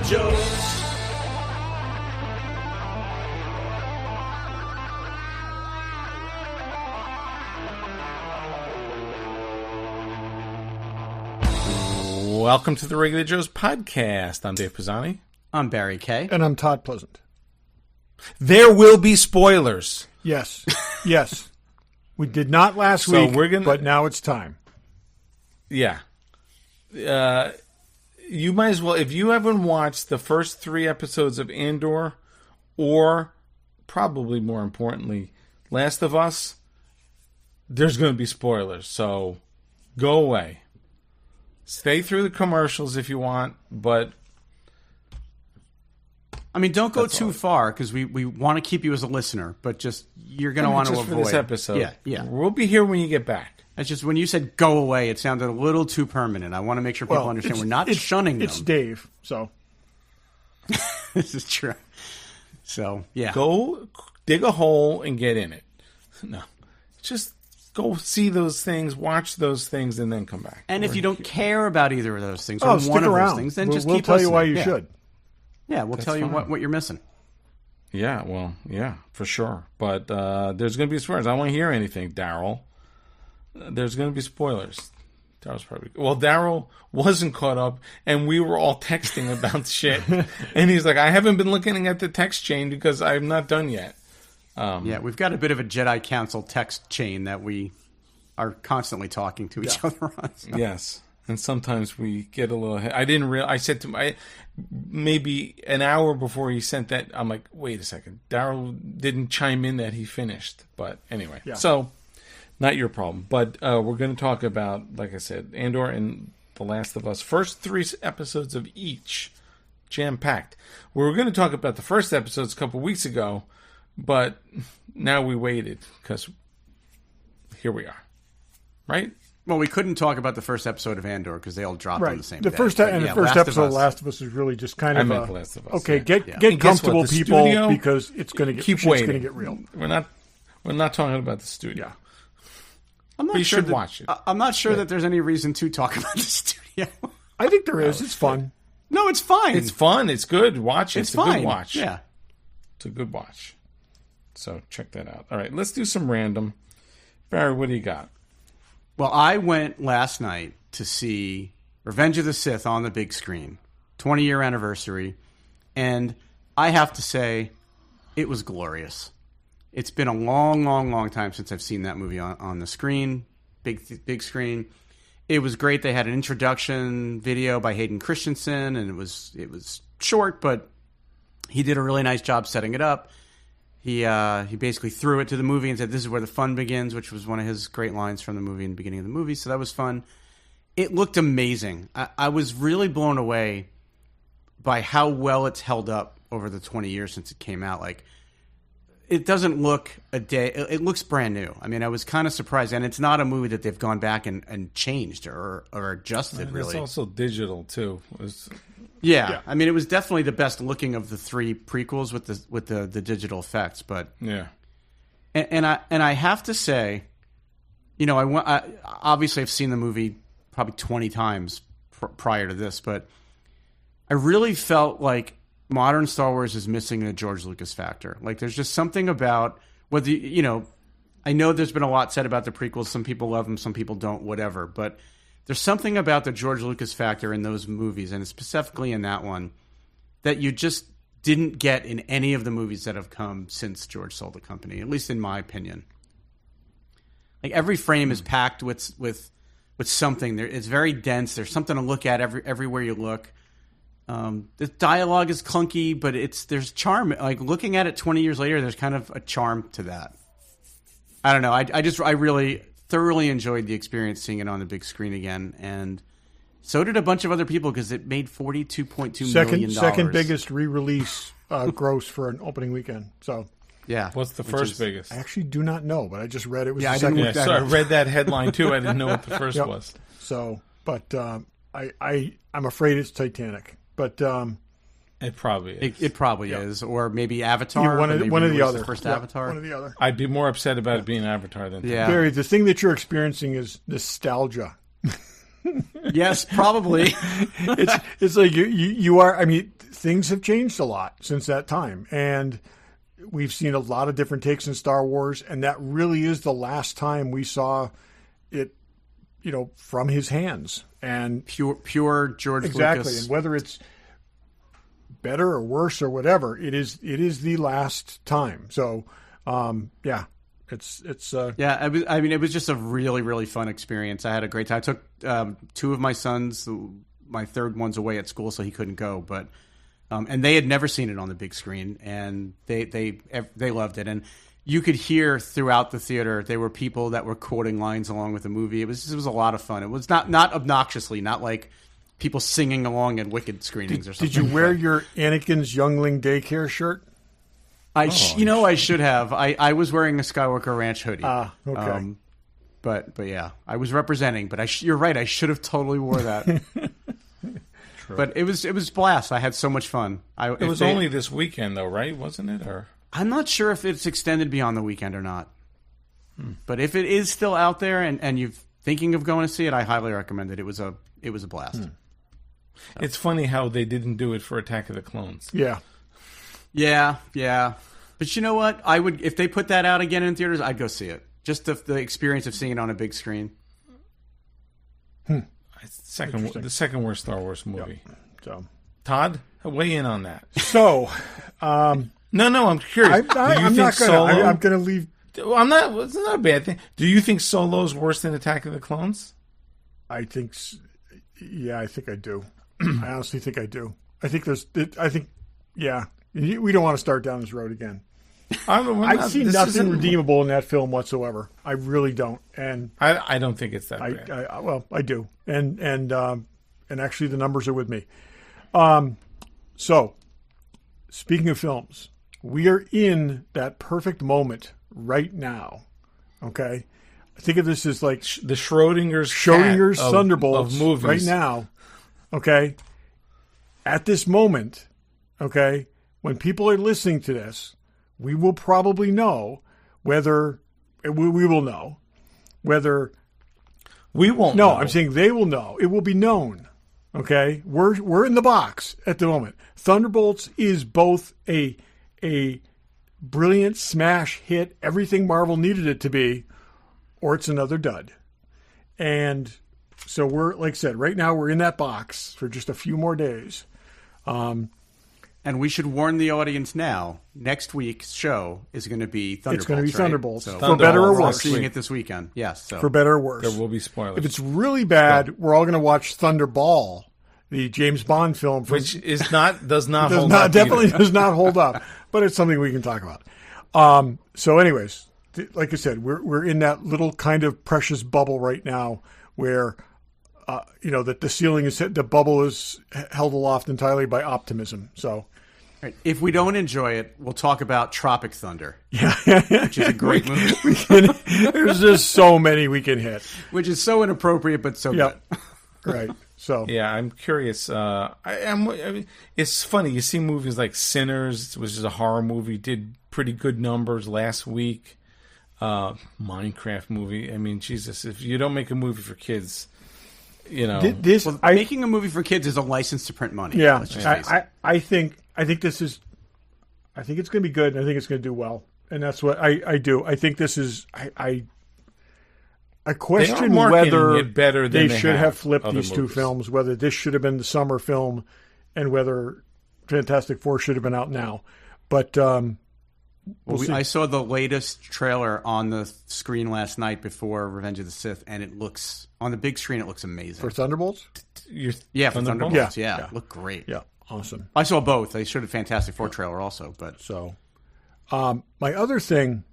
Joes. Welcome to the Regular Joe's podcast. I'm Dave Pisani. I'm Barry Kay. And I'm Todd Pleasant. There will be spoilers. Yes. Yes. We did not last week, but now it's time. Yeah. You might as well, if you haven't watched the first 3 episodes of Andor, or probably more importantly, Last of Us, there's going to be spoilers. So go away. Stay through the commercials if you want, but... I mean, don't go too far, because we want to keep you as a listener, but just, you're going to want to avoid... Just for this episode. Yeah. We'll be here when you get back. It's just, when you said go away, it sounded a little too permanent. I want to make sure people understand we're not shunning them. It's Dave, so... This is true. So, yeah. Go dig a hole and get in it. No. Just... Go see those things, watch those things, and then come back. And if you don't care about either of those things, or stick one of around. those things, then we'll just keep tell listening. you why you should. Yeah, we'll tell you what you're missing. Yeah, well, yeah, for sure. But there's going to be spoilers. I don't want to hear anything, Daryl. There's going to be spoilers. Daryl wasn't caught up, and we were all texting about shit. And he's like, I haven't been looking at the text chain because I'm not done yet. Yeah, we've got a bit of a Jedi Council text chain that we are constantly talking to each other on. So. Yes, and sometimes we get a little... I didn't realize... I said to my... Maybe an hour before he sent that, I'm like, wait a second. Daryl didn't chime in that he finished. But anyway, So, not your problem. But we're going to talk about, like I said, Andor and The Last of Us. First 3 episodes of each. Jam-packed. We were going to talk about the first episodes a couple weeks ago, but now we waited because here we are, right? Well, we couldn't talk about the first episode of Andor because they all dropped on the same day. The first episode of Last of Us is really just kind of The Last of Us, okay. Get comfortable, people, because it's going to get real. We're not talking about the studio. I'm not but you sure should watch it. I'm not sure that there's any reason to talk about the studio. I think there is. It's fun. No, it's fine. It's fun. It's good. Watch it. It's a good watch. Yeah, it's a good watch. So check that out. All right, let's do some random. Barry, what do you got? Well, I went last night to see Revenge of the Sith on the big screen, 20-year anniversary, and I have to say, it was glorious. It's been a long, long, long time since I've seen that movie on the screen, big screen. It was great. They had an introduction video by Hayden Christensen, and it was short, but he did a really nice job setting it up. He basically threw it to the movie and said, "This is where the fun begins," which was one of his great lines from the movie in the beginning of the movie. So that was fun. It looked amazing. I was really blown away by how well it's held up over the 20 years since it came out. Like, it doesn't look a day. It looks brand new. I mean, I was kind of surprised. And it's not a movie that they've gone back and changed or adjusted, really. It's also digital, too. Yeah, I mean, it was definitely the best looking of the 3 prequels with the digital effects. But yeah, and I have to say, I obviously I've seen the movie probably 20 times prior to this, but I really felt like modern Star Wars is missing a George Lucas factor. Like, there's just something about whether I know there's been a lot said about the prequels. Some people love them, some people don't. Whatever, but there's something about the George Lucas factor in those movies, and specifically in that one, that you just didn't get in any of the movies that have come since George sold the company, at least in my opinion. Like, every frame is packed with something. It's very dense. There's something to look at everywhere you look. The dialogue is clunky, but there's charm. Like, looking at it 20 years later, there's kind of a charm to that. I don't know. I really thoroughly enjoyed the experience seeing it on the big screen again, and so did a bunch of other people because it made $42.2 million. Second biggest re-release gross for an opening weekend. So yeah, what's the first biggest? I actually do not know, but I just read it was the second. Didn't I read that headline too. I didn't know what the first was. So, but I'm afraid it's Titanic, but it probably is. It probably is, or maybe Avatar. One of the other. First Avatar. One or the other. I'd be more upset about it being Avatar than yeah. Barry, the thing that you're experiencing is nostalgia. Yes, probably. It's like you are. I mean, things have changed a lot since that time, and we've seen a lot of different takes in Star Wars, and that really is the last time we saw it, from his hands. And pure George exactly, Lucas. and whether it's better or worse or whatever, it is the last time. So, yeah. It was just a really, really fun experience. I had a great time. I took two of my sons. My third one's away at school, so he couldn't go. But and they had never seen it on the big screen, and they loved it. And you could hear throughout the theater there were people that were quoting lines along with the movie. It was a lot of fun. It was not obnoxiously, not like people singing along at Wicked screenings or something. Did you wear your Anakin's Youngling daycare shirt? I should have. I was wearing a Skywalker Ranch hoodie. Okay. But yeah, I was representing. But you're right. I should have totally wore that. True. But it was a blast. I had so much fun. It was only this weekend, though, right? Wasn't it? Or I'm not sure if it's extended beyond the weekend or not. But if it is still out there and you're thinking of going to see it, I highly recommend it. It was a blast. It's funny how they didn't do it for Attack of the Clones. Yeah. Yeah. But you know what? I would, if they put that out again in theaters, I'd go see it. Just the experience of seeing it on a big screen. The second worst Star Wars movie. Yep. So, Todd, weigh in on that. So, no, I'm curious. I'm not going to leave. I'm not. It's not a bad thing. Do you think Solo's worse than Attack of the Clones? I think I do. I honestly think I do. Yeah. We don't want to start down this road again. I see nothing redeemable in that film whatsoever. I really don't, and I don't think it's that bad. I do, and actually the numbers are with me. So, speaking of films, we are in that perfect moment right now. Okay, I think of this as like the Schrodinger's Thunderbolts of movies right now. Okay, at this moment, okay. When people are listening to this, we will probably know whether we will know whether we won't. No, know. I'm saying they will know. It will be known. Okay, we're in the box at the moment. Thunderbolts is both a brilliant smash hit, everything Marvel needed it to be, or it's another dud. And so we're, like I said, right now we're in that box for just a few more days. And we should warn the audience now, next week's show is going to be Thunderbolts. It's going to be Thunderbolts. So, for better or worse. We're seeing it this weekend. Yes. So. For better or worse. There will be spoilers. If it's really bad, we're all going to watch Thunderball, the James Bond film. Which does not hold up. Definitely does not hold up. But it's something we can talk about. So anyways, like I said, we're in that little kind of precious bubble right now where, that the ceiling is hit, the bubble is held aloft entirely by optimism. So. Right. If we don't enjoy it, we'll talk about Tropic Thunder. Yeah. Which is a great movie. There's just so many we can hit. Which is so inappropriate, but so good. Right. So yeah, I'm curious. It's funny. You see movies like Sinners, which is a horror movie, did pretty good numbers last week. Minecraft movie. I mean, Jesus, if you don't make a movie for kids, making a movie for kids is a license to print money. Yeah. I think this is. I think it's going to be good, and I think it's going to do well, and that's what I do. I think this is. I question whether they should have flipped these two films, whether this should have been the summer film, and whether Fantastic Four should have been out now. But I saw the latest trailer on the screen last night before Revenge of the Sith, and it looks on the big screen. It looks amazing for Thunderbolts. For Thunderbolts. Yeah, it looked great. Yeah. Awesome. I saw both. They showed a Fantastic Four trailer also. But so, my other thing,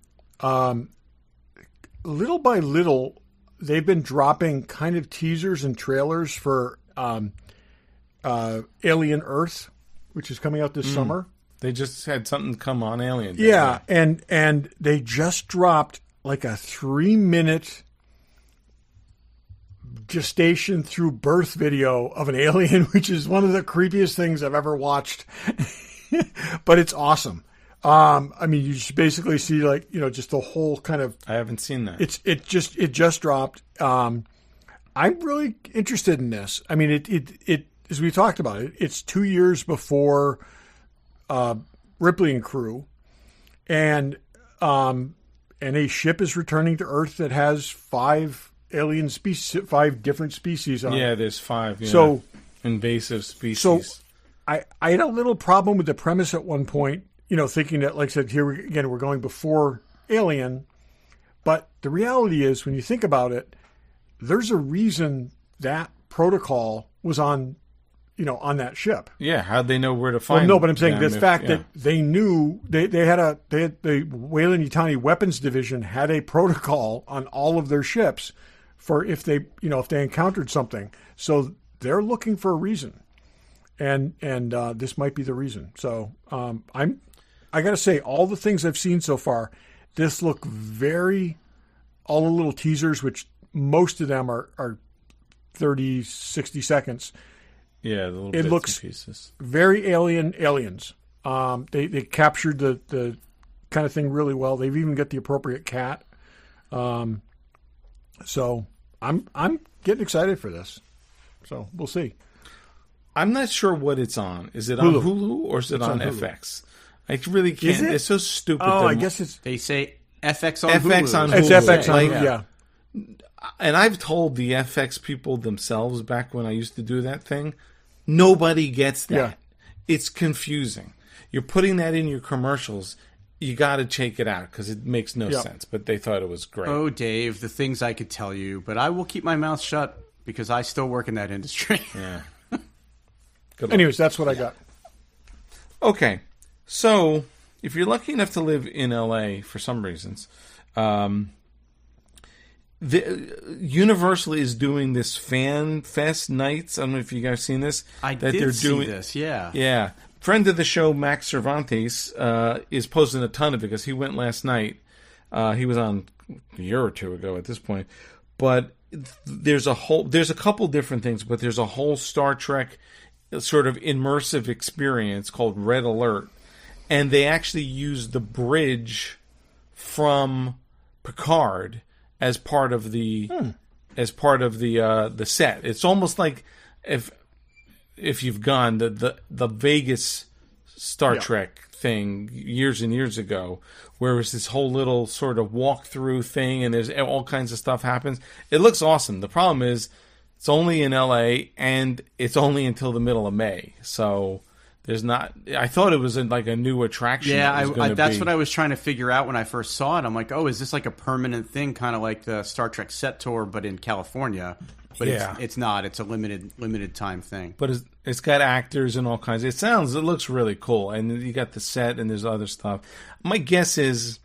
little by little, they've been dropping kind of teasers and trailers for Alien Earth, which is coming out this summer. They just had something come on Alien. Yeah, and they just dropped like a 3-minute gestation through birth video of an alien, which is one of the creepiest things I've ever watched. But it's awesome. I mean, you just basically see just the whole kind of. I haven't seen that. It just dropped. I'm really interested in this. I mean, it as we talked about it, it's 2 years before Ripley and crew, and a ship is returning to Earth that has 5 alien species, 5 different species on it. Yeah, there's 5. Yeah. So invasive species. So I had a little problem with the premise at one point, thinking that, like I said, here again, we're going before Alien. But the reality is, when you think about it, there's a reason that protocol was on that ship. Yeah, how'd they know where to find? Well, no, but I'm saying the fact that they knew they had the Weyland-Yutani Weapons Division had a protocol on all of their ships for if they encountered something. So they're looking for a reason, and this might be the reason. So I got to say, all the things I've seen so far, this look all the little teasers, which most of them are 30, 60 seconds. Yeah, the little bits looks and pieces. Very aliens. They captured the kind of thing really well. They've even got the appropriate cat. So I'm getting excited for this. So we'll see. I'm not sure what it's on. Is it on Hulu or is it on FX? I really can't. It's so stupid. Oh, I guess it's. They say FX on FX Hulu. on Hulu. It's FX on Hulu. Yeah. And I've told the FX people themselves back when I used to do that thing, nobody gets that. Yeah. It's confusing. You're putting that in your commercials. You got to check it out because it makes no sense. But they thought it was great. Oh, Dave, the things I could tell you, but I will keep my mouth shut because I still work in that industry. Yeah. Anyways, that's what I got. Okay. So, if you're lucky enough to live in LA for some reasons, Universal is doing this Fan Fest nights. I don't know if you guys seen this. They're doing this, yeah. Yeah. Friend of the show, Max Cervantes, is posting a ton of it because he went last night. He was on a year or two ago at this point. But there's a couple different things, but there's a whole Star Trek sort of immersive experience called Red Alert. And they actually use the bridge from Picard as part of the set. It's almost like if you've gone the Vegas Star Trek thing years and years ago, where it was this whole little sort of walkthrough thing, and there's all kinds of stuff happens. It looks awesome. The problem is it's only in LA and it's only until the middle of May. So there's not. I thought it was like a new attraction. Yeah, that's what I was trying to figure out when I first saw it. I'm like, oh, is this like a permanent thing, kind of like the Star Trek set tour, but in California? But it's not. It's a limited time thing. But it's got actors and all kinds. It looks really cool, and you got the set and there's other stuff. My guess is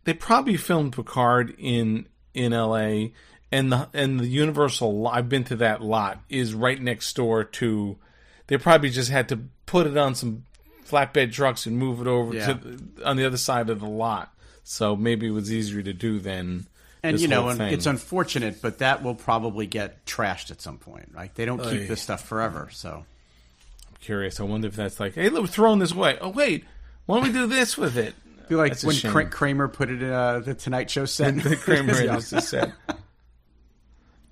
they probably filmed Picard in L.A. and the Universal. I've been to that lot is right next door to. They probably just had to put it on some flatbed trucks and move it over to on the other side of the lot. So maybe it was easier to do than. And it's unfortunate, but that will probably get trashed at some point. Right? They don't keep this stuff forever. So I'm curious. I wonder if that's like, hey, look, we're throwing this away. Oh wait, why don't we do this with it? Be like when Kramer put it in the Tonight Show set. The Kramer set.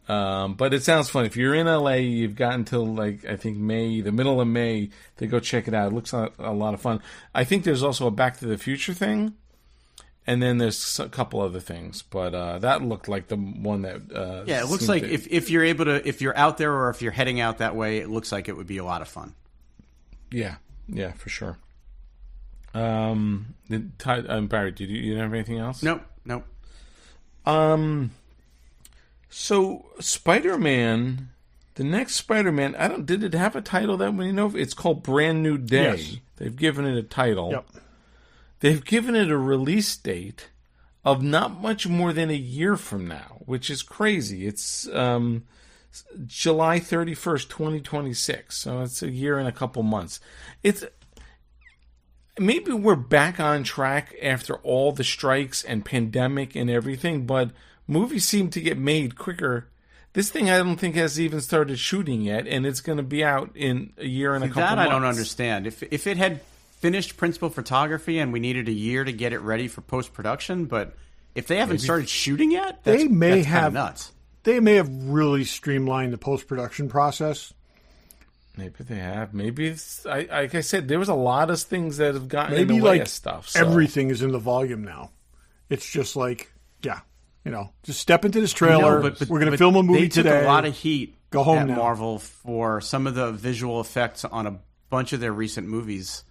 But it sounds fun. If you're in LA, you've got until I think the middle of May to go check it out. It looks a lot of fun. I think there's also a Back to the Future thing, and then there's a couple other things. But that looked like the one that. It looks like if you're able to, if you're out there or if you're heading out that way, it looks like it would be a lot of fun. Yeah, for sure. Barry, did you have anything else? Nope. So Spider-Man, the next Spider-Man, did it have a title that we know of? It's called Brand New Day. Yes. They've given it a title. Yep. They've given it a release date of not much more than a year from now, which is crazy. It's July 31st, 2026. So it's a year and a couple months. Maybe we're back on track after all the strikes and pandemic and everything, but movies seem to get made quicker. This thing I don't think has even started shooting yet, and it's going to be out in a year and a couple months. That I don't understand. If it had finished principal photography and we needed a year to get it ready for post-production, but if they haven't started shooting yet, that's kind of nuts. they may have really streamlined the post-production process. Maybe they have. Maybe it's, like I said, there was a lot of things that have gotten Maybe in the way like of stuff. So. Everything is in the volume now. It's just like, just step into this trailer. We're going to film a movie today. They took a lot of heat Go home at now. Marvel for some of the visual effects on a bunch of their recent movies.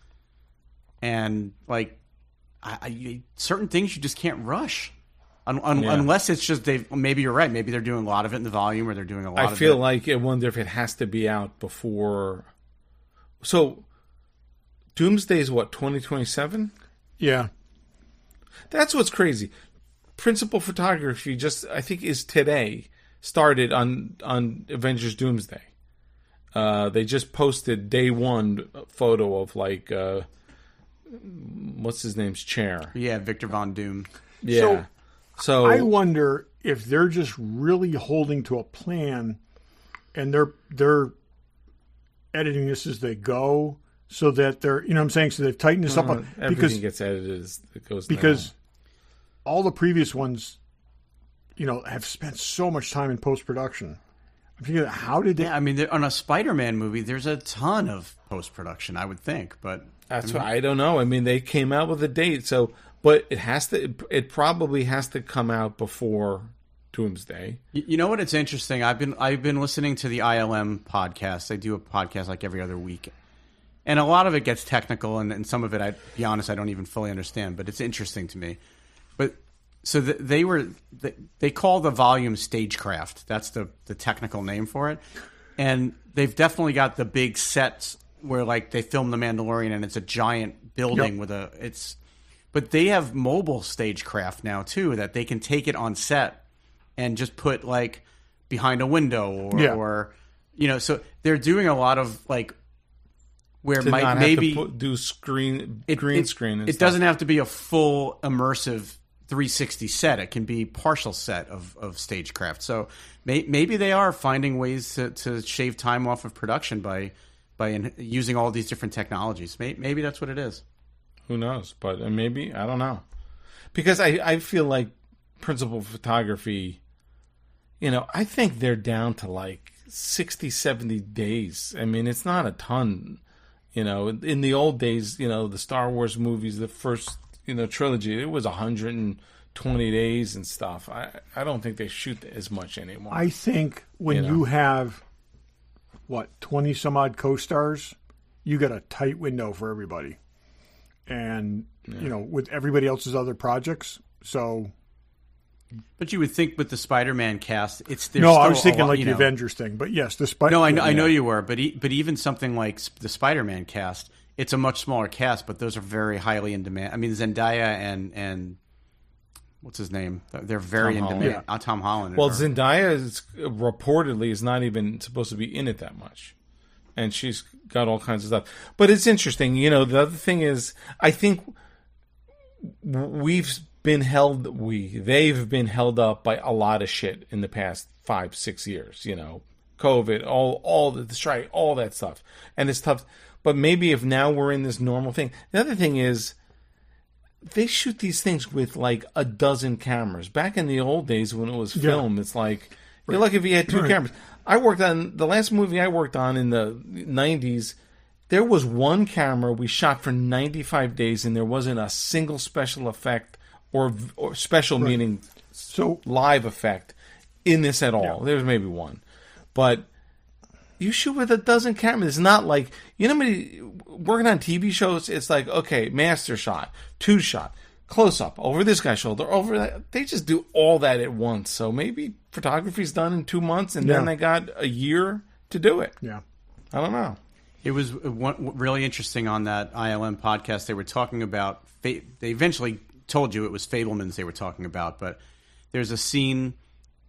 And, like, certain things you just can't rush. Unless it's just maybe you're right. Maybe they're doing a lot of it in the volume, or they're doing a lot of it. I feel like I wonder if it has to be out before. So, Doomsday is what, 2027? Yeah. That's what's crazy. Principal photography I think is today, started on Avengers Doomsday. They just posted day one photo of like, what's his name's chair? Yeah, Victor Von Doom. Yeah. So I wonder if they're just really holding to a plan, and they're editing this as they go, so that they're, you know what I'm saying? So they've tightened this up. Everything gets edited as it goes down. Because all the previous ones, have spent so much time in post-production. I'm thinking, how did they... Yeah, I mean, on a Spider-Man movie, there's a ton of post-production, I would think, but... That's what I don't know. I mean, they came out with a date, so... But it probably has to come out before Doomsday. You know what? It's interesting. I've been listening to the ILM podcast. They do a podcast like every other week, and a lot of it gets technical, and some of it, I'd be honest, I don't even fully understand. But it's interesting to me. But so they call the volume stagecraft. That's the technical name for it, and they've definitely got the big sets where like they film The Mandalorian, and it's a giant building with But they have mobile stagecraft now too, that they can take it on set and just put like behind a window or so they're doing a lot of like where maybe do green screen. And it doesn't have to be a full immersive 360 set. It can be partial set of stagecraft. So maybe they are finding ways to shave time off of production by using all these different technologies. Maybe that's what it is. Who knows? But maybe, I don't know. Because I feel like principal photography, I think they're down to like 60, 70 days. I mean, it's not a ton. In the old days, the Star Wars movies, the first, trilogy, it was 120 days and stuff. I don't think they shoot as much anymore. I think when you have, 20 some odd co-stars, you got a tight window for everybody. And, with everybody else's other projects. So. But you would think with the Spider-Man cast, I was thinking like the Avengers thing. But yes, the Spider-Man. No, I know you were. But even something like the Spider-Man cast, it's a much smaller cast, but those are very highly in demand. I mean, Zendaya and what's his name? They're very in demand. Yeah. Tom Holland. Well, Zendaya reportedly is not even supposed to be in it that much. And she's got all kinds of stuff. But it's interesting. The other thing is, I think they've been held up by a lot of shit in the past 5-6 years. COVID, all the strike, all that stuff. And it's tough. But maybe if now we're in this normal thing. The other thing is, they shoot these things with like a dozen cameras. Back in the old days when it was film, it's like, you're lucky if you had two cameras. I worked on the last movie I worked on in the 90s. There was one camera we shot for 95 days, and there wasn't a single special effect or special meaning live effect in this at all. Yeah. There was maybe one, but you shoot with a dozen cameras. It's not like working on TV shows. It's like, okay, master shot, two shot, close up over this guy's shoulder, over that. They just do all that at once. So maybe photography's done in 2 months, and then they got a year to do it. Yeah, I don't know. It was really interesting on that ILM podcast. They were talking about. They eventually told you it was Fabelmans they were talking about, but there's a scene.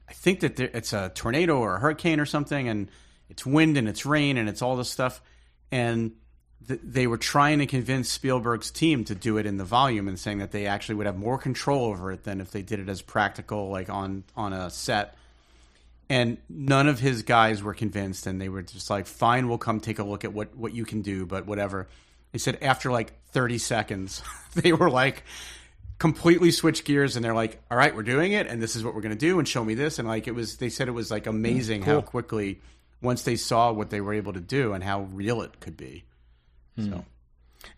I think that it's a tornado or a hurricane or something, and it's wind and it's rain and it's all this stuff, and they were trying to convince Spielberg's team to do it in the volume, and saying that they actually would have more control over it than if they did it as practical, like on a set. And none of his guys were convinced, and they were just like, fine, we'll come take a look at what you can do, but whatever. He said after like 30 seconds, they were like completely switched gears, and they're like, all right, we're doing it, and this is what we're going to do, and show me this. And like, they said it was like amazing how quickly, once they saw what they were able to do and how real it could be. So,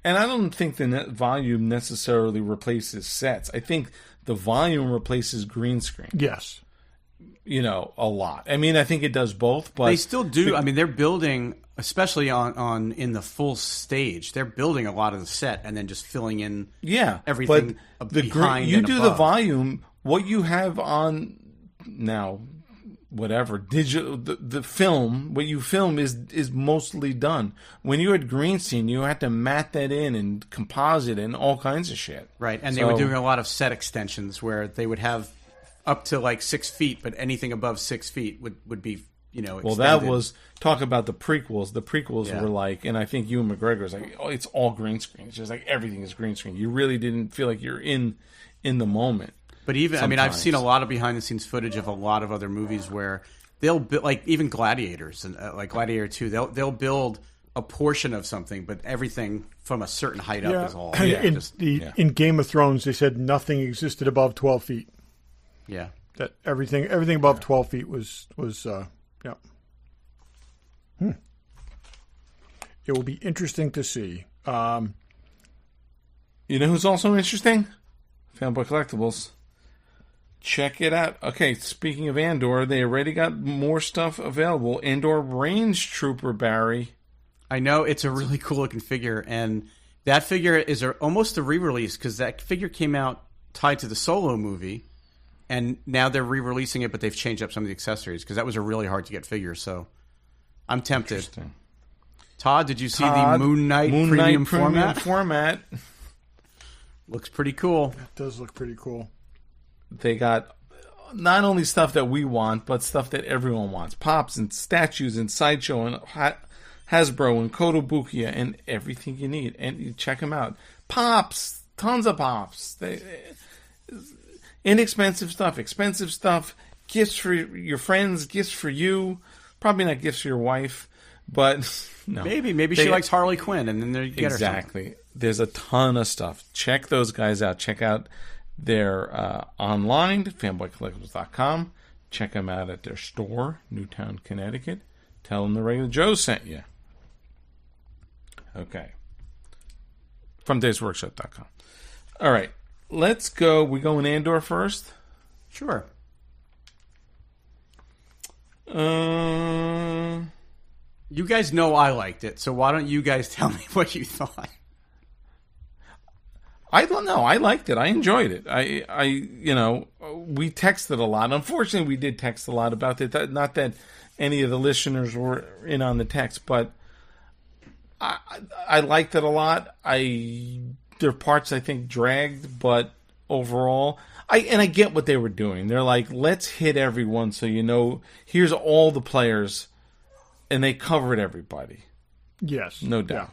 and I don't think the net volume necessarily replaces sets. I think the volume replaces green screen. Yes. A lot. I mean, I think it does both, but they still do. I mean, they're building, especially on in the full stage, they're building a lot of the set and then just filling in everything but behind you and do above. the volume, what you have on now, whatever, digital, the film, what you film is mostly done. When you had green screen, you had to mat that in and composite and all kinds of shit. Right, and they were doing a lot of set extensions where they would have up to like 6 feet, but anything above 6 feet would be, extended. Well, that was, talk about the prequels. The prequels were like, and I think Ewan McGregor was like, oh, it's all green screen. It's just like everything is green screen. You really didn't feel like you're in the moment. But even, sometimes. I mean, I've seen a lot of behind the scenes footage of a lot of other movies where they'll build, like even Gladiators and like Gladiator 2, they'll build a portion of something, but everything from a certain height up is all. In Game of Thrones, they said nothing existed above 12 feet. Yeah. That everything above 12 feet was It will be interesting to see. You know who's also interesting? Fanboy Collectibles. Check it out. Okay, speaking of Andor, they already got more stuff available. Andor Range Trooper Barry. I know, it's a really cool looking figure, and that figure is almost a re-release because that figure came out tied to the Solo movie, and now they're re-releasing it, but they've changed up some of the accessories because that was a really hard to get figure. So I'm tempted. Todd, did you see the Moon Knight premium format? Looks pretty cool. It does look pretty cool. They got not only stuff that we want, but stuff that everyone wants. Pops and statues and Sideshow and Hasbro and Kotobukiya and everything you need. And you check them out. Pops, tons of Pops. Inexpensive stuff, expensive stuff, gifts for your friends, gifts for you. Probably not gifts for your wife, but no. Maybe she likes Harley Quinn, and then you get her something. Exactly. There's a ton of stuff. Check those guys out. Check out their online, fanboycollectibles.com. Check them out at their store, Newtown, Connecticut. Tell them the Regular Joe sent you. Okay. From daysworkshop.com. All right. Let's go. We going Andor first? Sure. You guys know I liked it, so why don't you guys tell me what you thought? I don't know. I liked it. I enjoyed it. We texted a lot. Unfortunately, we did text a lot about it. Not that any of the listeners were in on the text, but I liked it a lot. There are parts I think dragged, but overall, I get what they were doing. They're like, let's hit everyone so here's all the players, and they covered everybody. Yes. No doubt.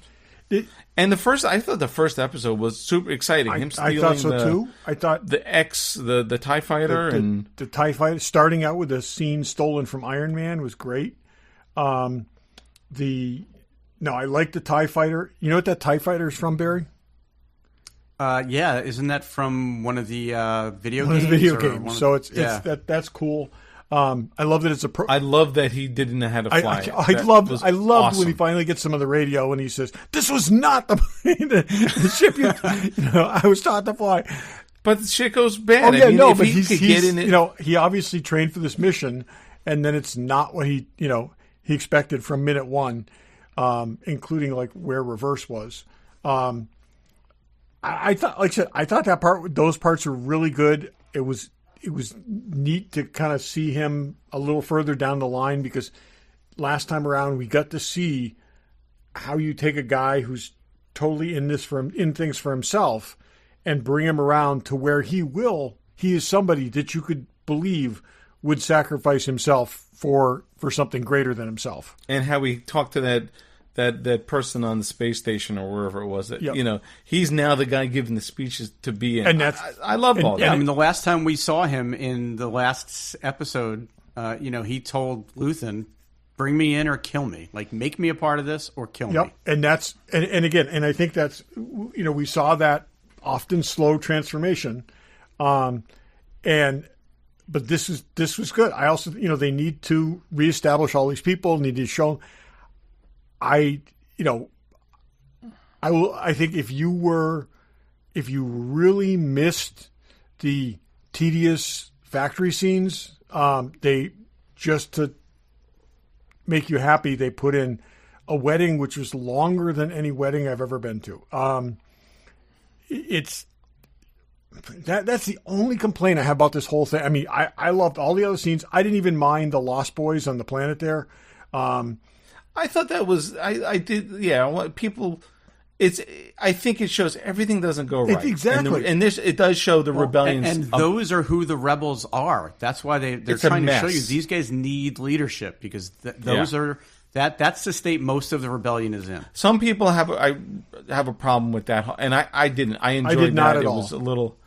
Yeah. I thought the first episode was super exciting. Him stealing I thought so too. I thought the TIE Fighter the TIE Fighter, starting out with a scene stolen from Iron Man, was great. I like the TIE Fighter. You know what that TIE Fighter is from, Barry? Yeah, isn't that from one of the video games? One of the video games. So that's cool. I love that it's a. I love that he didn't know how to fly. I loved awesome. When he finally gets some of the radio and he says, "This was not the ship I was taught to fly." But the shit goes bad. But he obviously trained for this mission, and then it's not what he expected from minute one, including like where reverse was. I thought those parts were really good. It was neat to kind of see him a little further down the line, because last time around we got to see how you take a guy who's totally in things for himself and bring him around to where he is somebody that you could believe would sacrifice himself for something greater than himself. And how we talked to that person on the space station or wherever it was that he's now the guy giving the speeches to be in. And I love all that. I mean, the last time we saw him in the last episode, he told Luthen, "Bring me in or kill me. Like, make me a part of this or kill me." And that's and again, and I think that's we saw that often slow transformation. But this was good. I also, they need to reestablish all these people, need to show. I think if you really missed the tedious factory scenes, they just to make you happy, they put in a wedding which was longer than any wedding I've ever been to. That's the only complaint I have about this whole thing. I mean, I loved all the other scenes. I didn't even mind the Lost Boys on the planet there. I thought that was I did. Yeah, people. I think it shows everything doesn't go right. Exactly. And it does show the rebellions. And those are who the rebels are. That's why they're trying to show you these guys need leadership, because those are that's the state most of the rebellion is in. Some people have a problem with that, and I didn't. I enjoyed I did not that. At all. It was a little.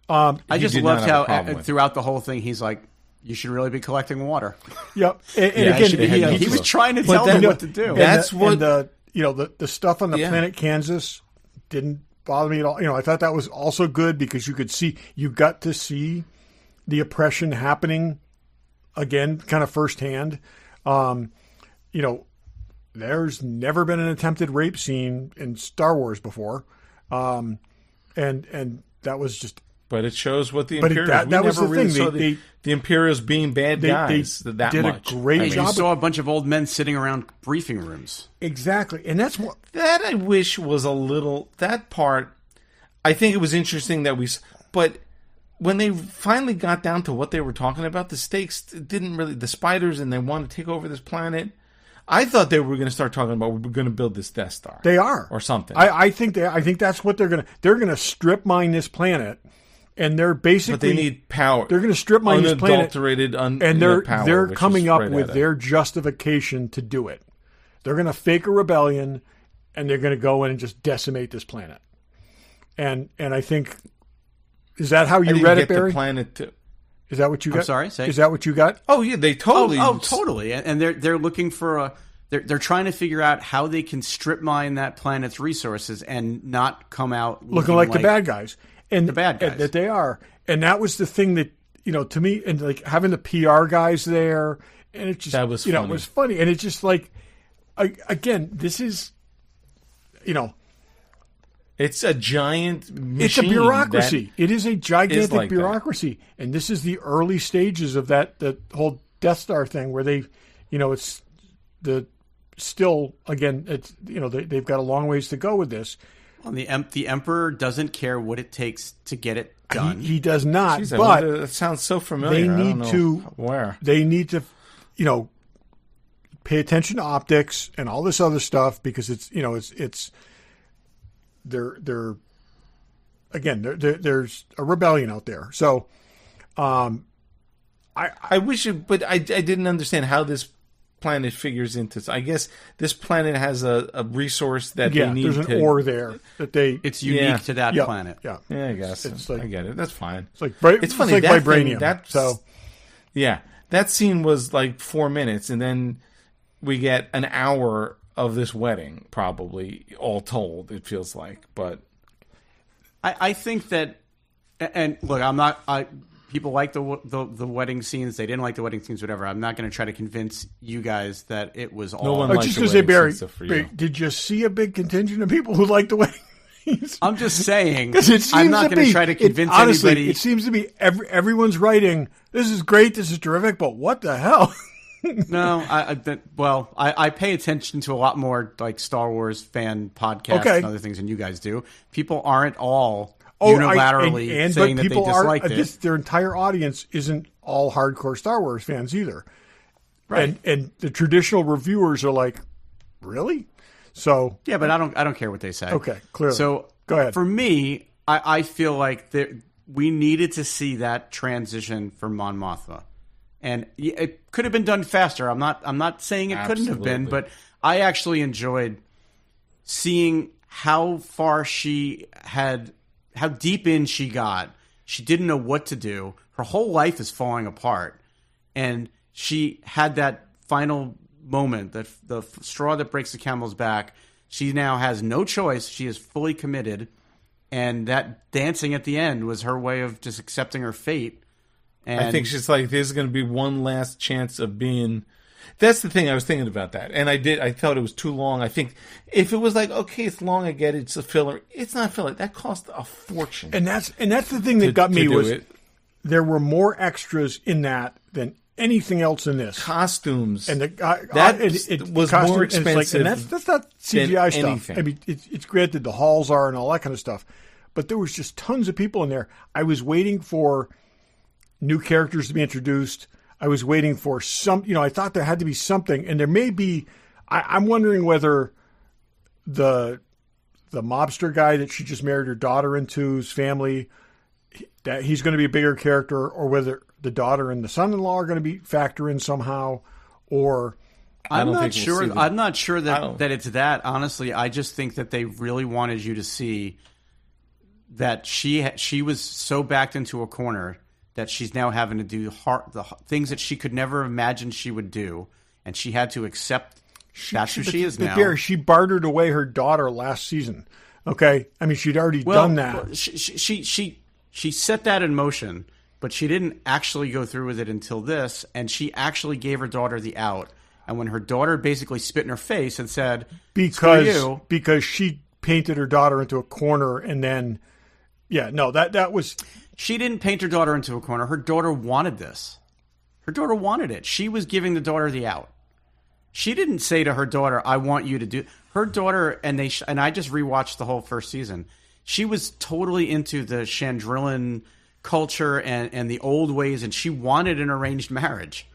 I just loved how throughout the whole thing he's like, you should really be collecting water. Yep. And again, he was trying to tell them what to do. That's what the stuff on the planet Kansas didn't bother me at all. I thought that was also good because you got to see the oppression happening again, kind of firsthand. There's never been an attempted rape scene in Star Wars before. And that was just. But it shows what the Imperials. That was the really thing. The Imperials being bad guys. They that did much. A great job. You saw a bunch of old men sitting around briefing rooms. Exactly, and that's what I wish was a little. That part, I think it was interesting that but when they finally got down to what they were talking about, the stakes didn't really. The spiders and they want to take over this planet. I thought they were going to start talking about we're going to build this Death Star. They are, or something. I think that's what they're going to. They're going to strip mine this planet. And they're basically. But they need power. They're going to strip mine this planet. Unadulterated, and they're coming up with their justification to do it. They're going to fake a rebellion, and they're going to go in and just decimate this planet. And I think, is that how you read it, Barry? Is that what you got? I'm sorry. Say. Is that what you got? Oh yeah, they totally. Oh, totally. And they're looking for They're trying to figure out how they can strip mine that planet's resources and not come out looking like the bad guys. And the bad guys. That they are. And that was the thing that, to me, and like having the PR guys there, and it just, that was funny. It was funny. And it's just like, again, this is, it's a giant machine. It's a bureaucracy. It is a gigantic bureaucracy. And this is the early stages of the whole Death Star thing where they, it's still, again, it's, they've got a long ways to go with this. Well, the Emperor doesn't care what it takes to get it done. He does not. Jeez, but that sounds so familiar. They need to, pay attention to optics and all this other stuff because it's there's a rebellion out there. So, I wish it, but I didn't understand how this planet figures into. I guess this planet has a resource that they need. There's an ore there that it's unique to that planet. Yeah, I guess it's I get it. That's fine. It's like it's funny. It's like vibranium. That scene was like 4 minutes, and then we get an hour of this wedding, probably all told. It feels like, but I think that, and look, I'm not. People like the wedding scenes. They didn't like the wedding scenes, whatever. I'm not going to try to convince you guys that it was all. No one just to say, Barry, did you see a big contingent of people who liked the wedding scenes? I'm just saying. I'm not going to try to convince anybody. It seems to be everyone's writing. This is great. This is terrific. But what the hell? No, I pay attention to a lot more like Star Wars fan podcasts and other things than you guys do. People aren't all. Unilaterally saying that they disliked it. Their entire audience isn't all hardcore Star Wars fans either. Right. And the traditional reviewers are like, really? So yeah, but I don't care what they say. Okay, clearly. So go ahead. For me, I feel like we needed to see that transition for Mon Mothma. And it could have been done faster. I'm not saying it couldn't have been, but I actually enjoyed seeing how far how deep in she got. She didn't know what to do. Her whole life is falling apart. And she had that final moment, the straw that breaks the camel's back. She now has no choice. She is fully committed. And that dancing at the end was her way of just accepting her fate. And I think she's like, there's going to be one last chance of being. That's the thing. I was thinking about that, and I thought it was too long. I think if it was like, okay, it's long, I get it, it's a filler. It's not filler. That cost a fortune. And that's the thing that got me was there were more extras in that than anything else in this. Costumes and that was more expensive. And that's not CGI stuff. Anything. I mean, it's granted the halls are and all that kind of stuff, but there was just tons of people in there. I was waiting for new characters to be introduced. I was waiting for I thought there had to be something, and there may be. I'm wondering whether the mobster guy that she just married her daughter into's family, that he's going to be a bigger character, or whether the daughter and the son-in-law are going to factor in somehow, or I'm not sure that it's that. Honestly, I just think that they really wanted you to see that she was so backed into a corner that she's now having to do the things that she could never imagine she would do, and she had to accept that's who she is now. Gary, she bartered away her daughter last season. Okay, I mean she'd already done that. She set that in motion, but she didn't actually go through with it until this, and she actually gave her daughter the out. And when her daughter basically spit in her face and said, because she painted her daughter into a corner, and then that was. She didn't paint her daughter into a corner. Her daughter wanted this. Her daughter wanted it. She was giving the daughter the out. She didn't say to her daughter, I want you to do. Her daughter, and I just rewatched the whole first season. She was totally into the Chandrillan culture and the old ways, and she wanted an arranged marriage.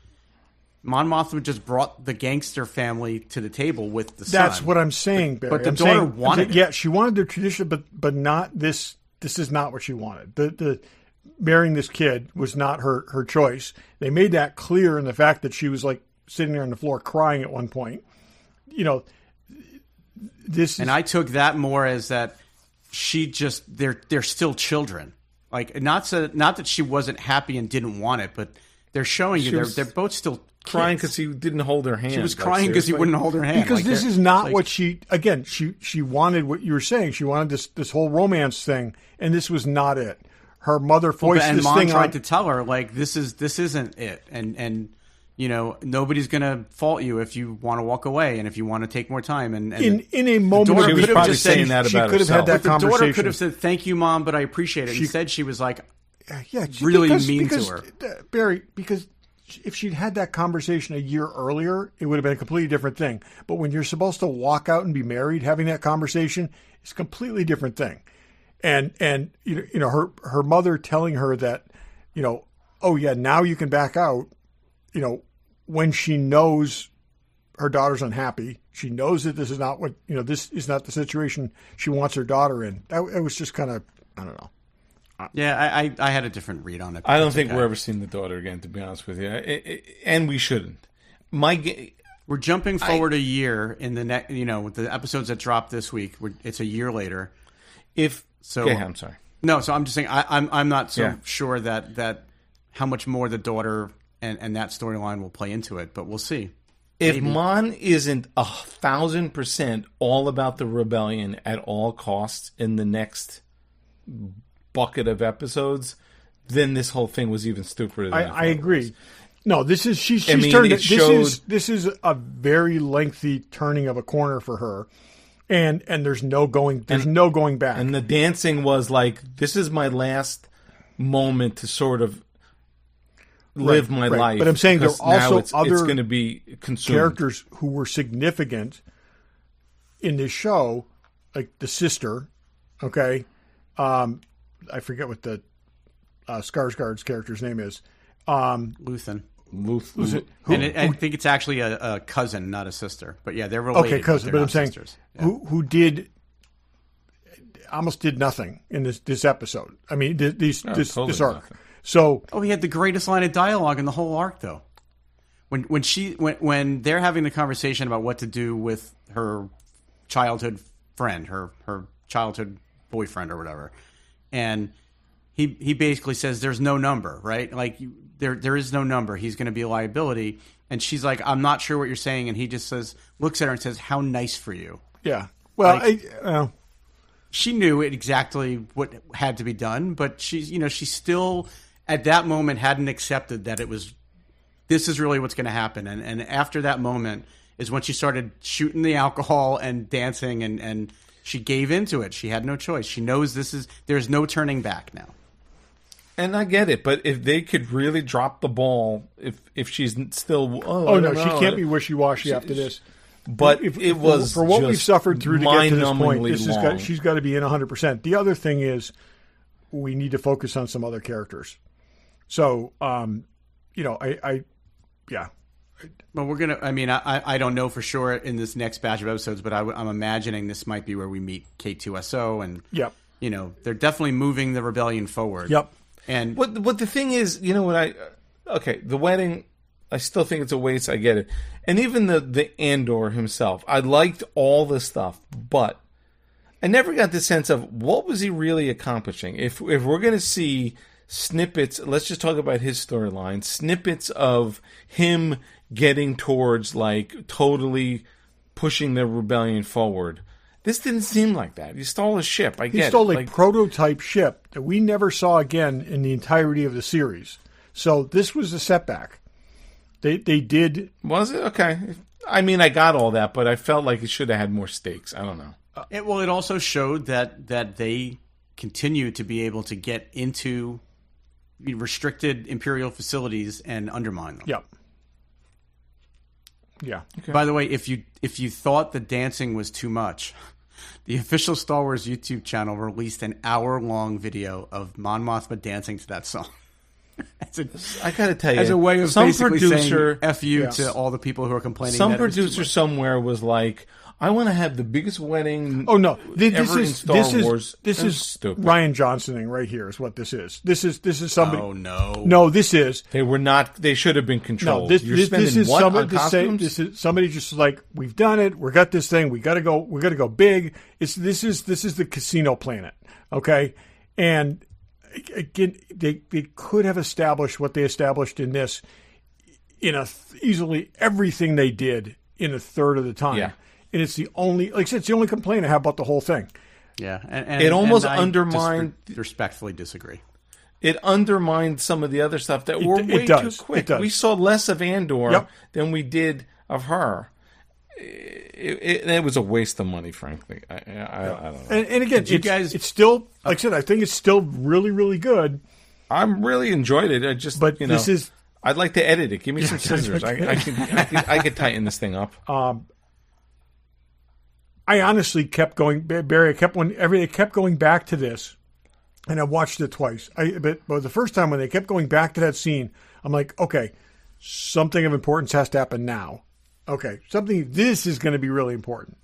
Mon Mothma just brought the gangster family to the table with the son. That's what I'm saying, Barry. But the daughter wanted it. Yeah, she wanted the tradition, but not this. This is not what she wanted. The marrying this kid was not her choice. They made that clear in the fact that she was like sitting there on the floor crying at one point. And I took that more as that she just they're still children. Like not that she wasn't happy and didn't want it, but they're showing you they're both still crying because he didn't hold her hand. She was crying because he wouldn't hold her hand. Because this is not what she wanted. What you were saying, she wanted this whole romance thing, and this was not it. Her mother voiced this Mom thing. Tried to tell her like this isn't it, and nobody's gonna fault you if you want to walk away and if you want to take more time. And in a moment, she was probably saying that about herself. She could have had that conversation. The daughter could have said, "Thank you, Mom, but I appreciate it." Instead, she was like, really mean to her, Barry, because. If she'd had that conversation a year earlier, it would have been a completely different thing. But when you're supposed to walk out and be married, having that conversation is a completely different thing. And her mother telling her that, oh yeah, now you can back out, when she knows her daughter's unhappy, she knows that this is not what, this is not the situation she wants her daughter in. It was just kind of, I don't know. Yeah, I had a different read on it. I don't think we're ever seeing the daughter again, to be honest with you, and we shouldn't. We're jumping forward a year in the next, with the episodes that dropped this week. It's a year later. I'm sorry. No, so I'm just saying I'm not so sure that how much more the daughter and that storyline will play into it, but we'll see. If Mon isn't 1,000% all about the rebellion at all costs in the next bucket of episodes, then this whole thing was even stupider. I agree. No, this is she's turned. This is a very lengthy turning of a corner for her, and there's no going back. And the dancing was like, this is my last moment to sort of live my life. But I'm saying there are also other it's going to be consumed. Characters who were significant in this show, like the sister. Okay. I forget what the Skarsgård's character's name is. Luthen. I think it's actually a cousin, not a sister. But yeah, they're related. Okay, cousin. But I'm saying sisters. who almost did nothing in this episode. I mean, this arc. Nothing. So he had the greatest line of dialogue in the whole arc, though. When they're having the conversation about what to do with her childhood friend, her childhood boyfriend or whatever. And he basically says there's no number, right? Like there is no number. He's going to be a liability. And she's like, I'm not sure what you're saying. And he just looks at her and says, how nice for you. Yeah. Well, she knew exactly what had to be done, but she still at that moment hadn't accepted that this is really what's going to happen. And after that moment is when she started shooting the alcohol and dancing, and she gave into it. She had no choice. She knows there's no turning back now. And I get it, but if they could really drop the ball, if she's still she can't be wishy-washy after this. But it was for what we've suffered through to get to this point. She's got to be in 100%. The other thing is, we need to focus on some other characters. So, yeah. Well, we're gonna. I mean, I don't know for sure in this next batch of episodes, but I'm imagining this might be where we meet K2SO, and they're definitely moving the rebellion forward. Yep. And what the thing is, the wedding, I still think it's a waste. I get it, and even the Andor himself, I liked all the stuff, but I never got the sense of what was he really accomplishing. If we're gonna see snippets, let's just talk about his storyline. Snippets of him getting towards totally pushing the rebellion forward. This didn't seem like that. He stole a ship. He stole a prototype ship that we never saw again in the entirety of the series. So this was a setback. They did. Was it? Okay. I mean, I got all that, but I felt like it should have had more stakes. I don't know. It also showed that they continue to be able to get into restricted Imperial facilities and undermine them. Yep. Yeah. Okay. By the way, if you thought the dancing was too much, the official Star Wars YouTube channel released an hour-long video of Mon Mothma dancing to that song. I gotta tell you, as a way of basically saying "F you" to all the people who are complaining. Some producer somewhere was like, "I want to have the biggest wedding." Oh no, this ever is in Star Wars. This is stupid. Ryan Johnsoning right here is what this is. This is somebody. Oh no, no, this is. They were not. They should have been controlled. No, this is somebody. This is somebody just like, we've done it. We got this thing. We got to go. We got to go big. This is the casino planet. Okay, and again, they could have established what they established in this in easily everything they did in a third of the time. Yeah. And it's the only, like I said, it's the only complaint I have about the whole thing. Yeah, and it almost undermined. Respectfully disagree. It undermined some of the other stuff that were way too quick. We saw less of Andor than we did of her. It was a waste of money, frankly. I don't know. And again, it's still, like I said, I think it's still really, really good. I'm really enjoyed it. This is. I'd like to edit it. Give me some scissors. I could tighten this thing up. I honestly kept going, Barry. I kept going back to this, and I watched it twice. But the first time when they kept going back to that scene, I'm like, okay, something of importance has to happen now. Okay, this is going to be really important,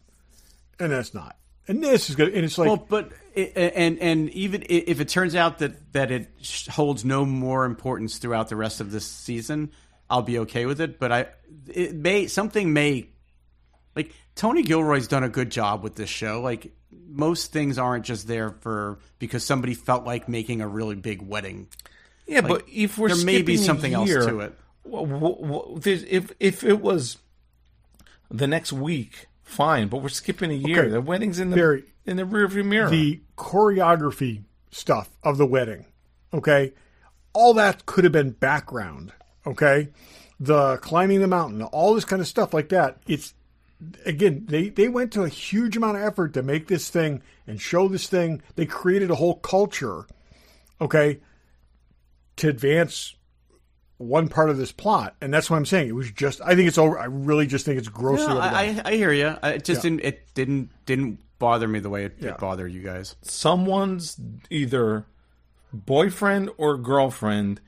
and that's not. And this is good, and it's like, well, but and even if it turns out that it holds no more importance throughout the rest of this season, I'll be okay with it. But something may. Like, Tony Gilroy's done a good job with this show. Like, most things aren't just there because somebody felt like making a really big wedding. Yeah, but if we're there may be something else to it. If it was the next week, fine. But we're skipping a year. Okay. The wedding's in the rearview mirror. The choreography stuff of the wedding, okay, all that could have been background. Okay, the climbing the mountain, all this kind of stuff like that. It's again, they went to a huge amount of effort to make this thing and show this thing. They created a whole culture, okay, to advance one part of this plot, and that's what I'm saying. It was just, I think it's over. I really just think it's grossly overdone. I hear you. It didn't bother me the way it bothered you guys. Someone's either boyfriend or girlfriend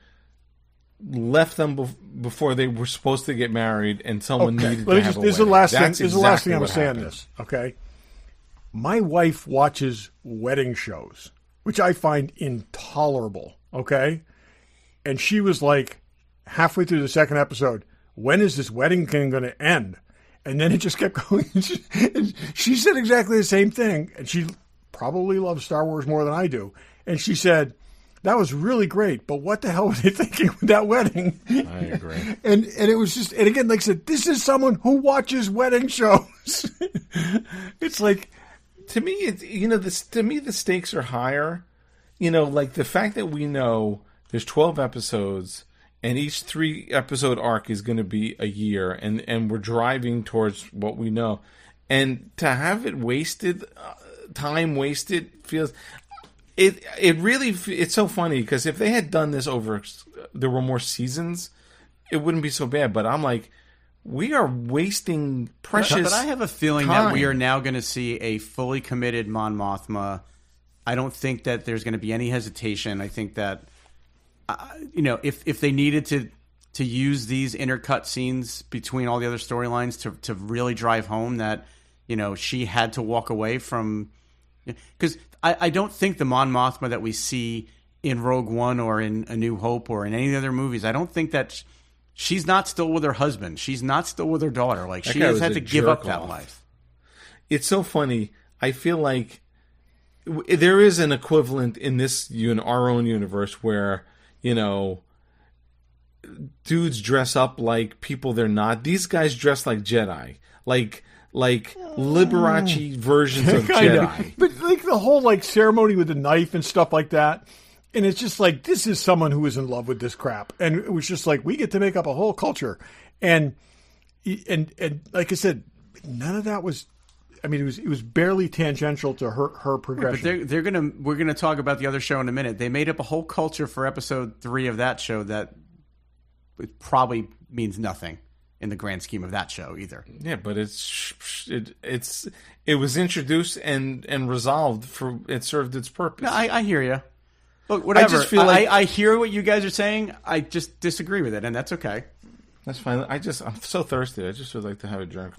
left them before they were supposed to get married, and someone needed to have a wedding. This is the last thing I'm going to say on this, okay? My wife watches wedding shows, which I find intolerable, okay? And she was like, halfway through the second episode, when is this wedding thing going to end? And then it just kept going. She said exactly the same thing, and she probably loves Star Wars more than I do. And she said, that was really great, but what the hell were they thinking with that wedding? I agree. And it was just, and again, like I said, this is someone who watches wedding shows. It's like, To me, the stakes are higher. Like the fact that we know there's 12 episodes, and each 3-episode arc is going to be a year, and we're driving towards what we know, and to have it wasted, time wasted, feels. It really, it's so funny because if they had done this over, there were more seasons, it wouldn't be so bad. But I'm like, we are wasting precious. But I have a feeling time. that we are now going to see a fully committed Mon Mothma. I don't think that there's going to be any hesitation. I think that, if they needed to use these intercut scenes between all the other storylines to really drive home that, she had to walk away from, because I don't think the Mon Mothma that we see in Rogue One or in A New Hope or in any of the other movies, I don't think that she's not still with her husband. She's not still with her daughter. Like, she has had to give up that life. It's so funny. I feel like there is an equivalent in our own universe where, dudes dress up like people they're not. These guys dress like Jedi. Like Liberace versions of Jedi. But like the whole ceremony with the knife and stuff like that. And it's just like, this is someone who is in love with this crap. And it was just like, we get to make up a whole culture. And like I said, none of that was, it was barely tangential to her progression. But we're gonna talk about the other show in a minute. They made up a whole culture for episode 3 of that show that it probably means nothing in the grand scheme of that show either. Yeah, but it was introduced and resolved it served its purpose. No, I hear you. Look, whatever. I just feel like I hear what you guys are saying. I just disagree with it, and that's okay. That's fine. I'm so thirsty. I just would like to have a drink.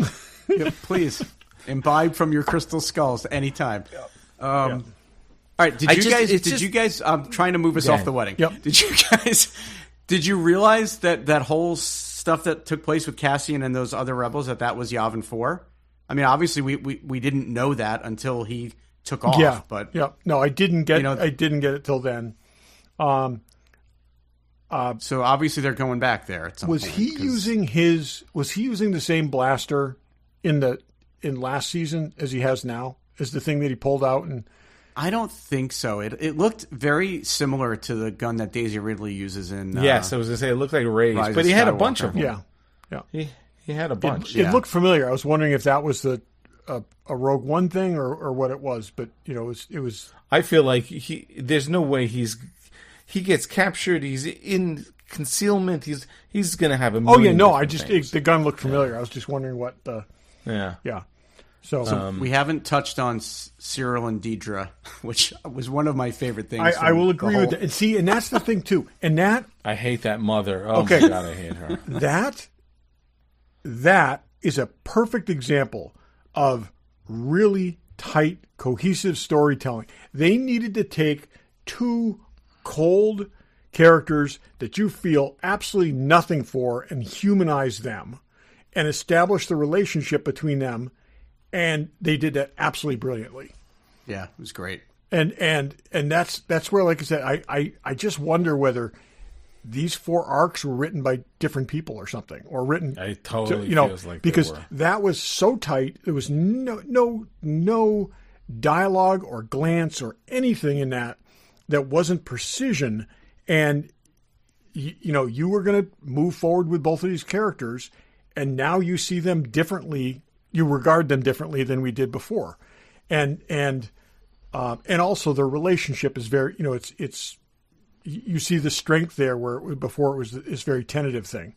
Yeah, please imbibe from your crystal skulls anytime. Yep. All right. Did you guys? I'm trying to move us off the wedding. Yep. Did you realize that whole stuff that took place with Cassian and those other rebels that was Yavin 4? I mean, obviously we didn't know that until he took off. Yeah. But no, I didn't get it till then. So obviously they're going back there at some point. Was he using the same blaster in last season as he has now? Is the thing that he pulled out? And I don't think so. It looked very similar to the gun that Daisy Ridley uses in. Yes, I was going to say it looked like Rey's, but he had a bunch of them. Yeah. He had a bunch. It looked familiar. I was wondering if that was a Rogue One thing or what it was, but it was. I feel like there's no way he gets captured. He's in concealment. He's going to have a. Oh yeah, no. The gun looked familiar. I was just wondering what the. Yeah. So we haven't touched on Cyril and Deidre, which was one of my favorite things. I will agree with that. And see, and that's the thing too. And that I hate that mother. Oh my God, I hate her. That is a perfect example of really tight, cohesive storytelling. They needed to take two cold characters that you feel absolutely nothing for and humanize them and establish the relationship between them. And they did that absolutely brilliantly. Yeah, it was great. And that's where, like I said, I just wonder whether these 4 arcs were written by different people or something, or written. I totally feels like because they were. That was so tight. There was no dialogue or glance or anything in that wasn't precision. And you were going to move forward with both of these characters, and now you see them differently. You regard them differently than we did before, and also their relationship is very, it's you see the strength there where before it was this very tentative thing.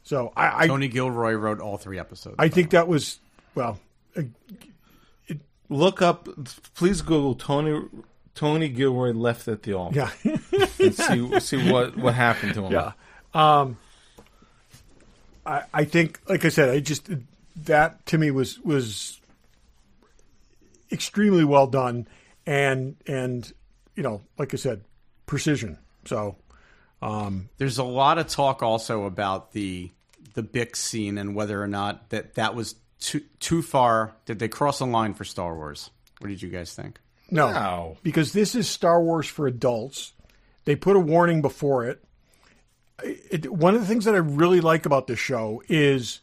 So Tony Gilroy wrote all 3 episodes. I think that was look up, please Google Tony Gilroy left at the altar. Yeah, and see what happened to him. Yeah, I think, like I said, that to me was extremely well done, and like I said, precision. So there's a lot of talk also about the Bix scene and whether or not that was too far. Did they cross a line for Star Wars? What did you guys think? No, because this is Star Wars for adults. They put a warning before it. One of the things that I really like about this show is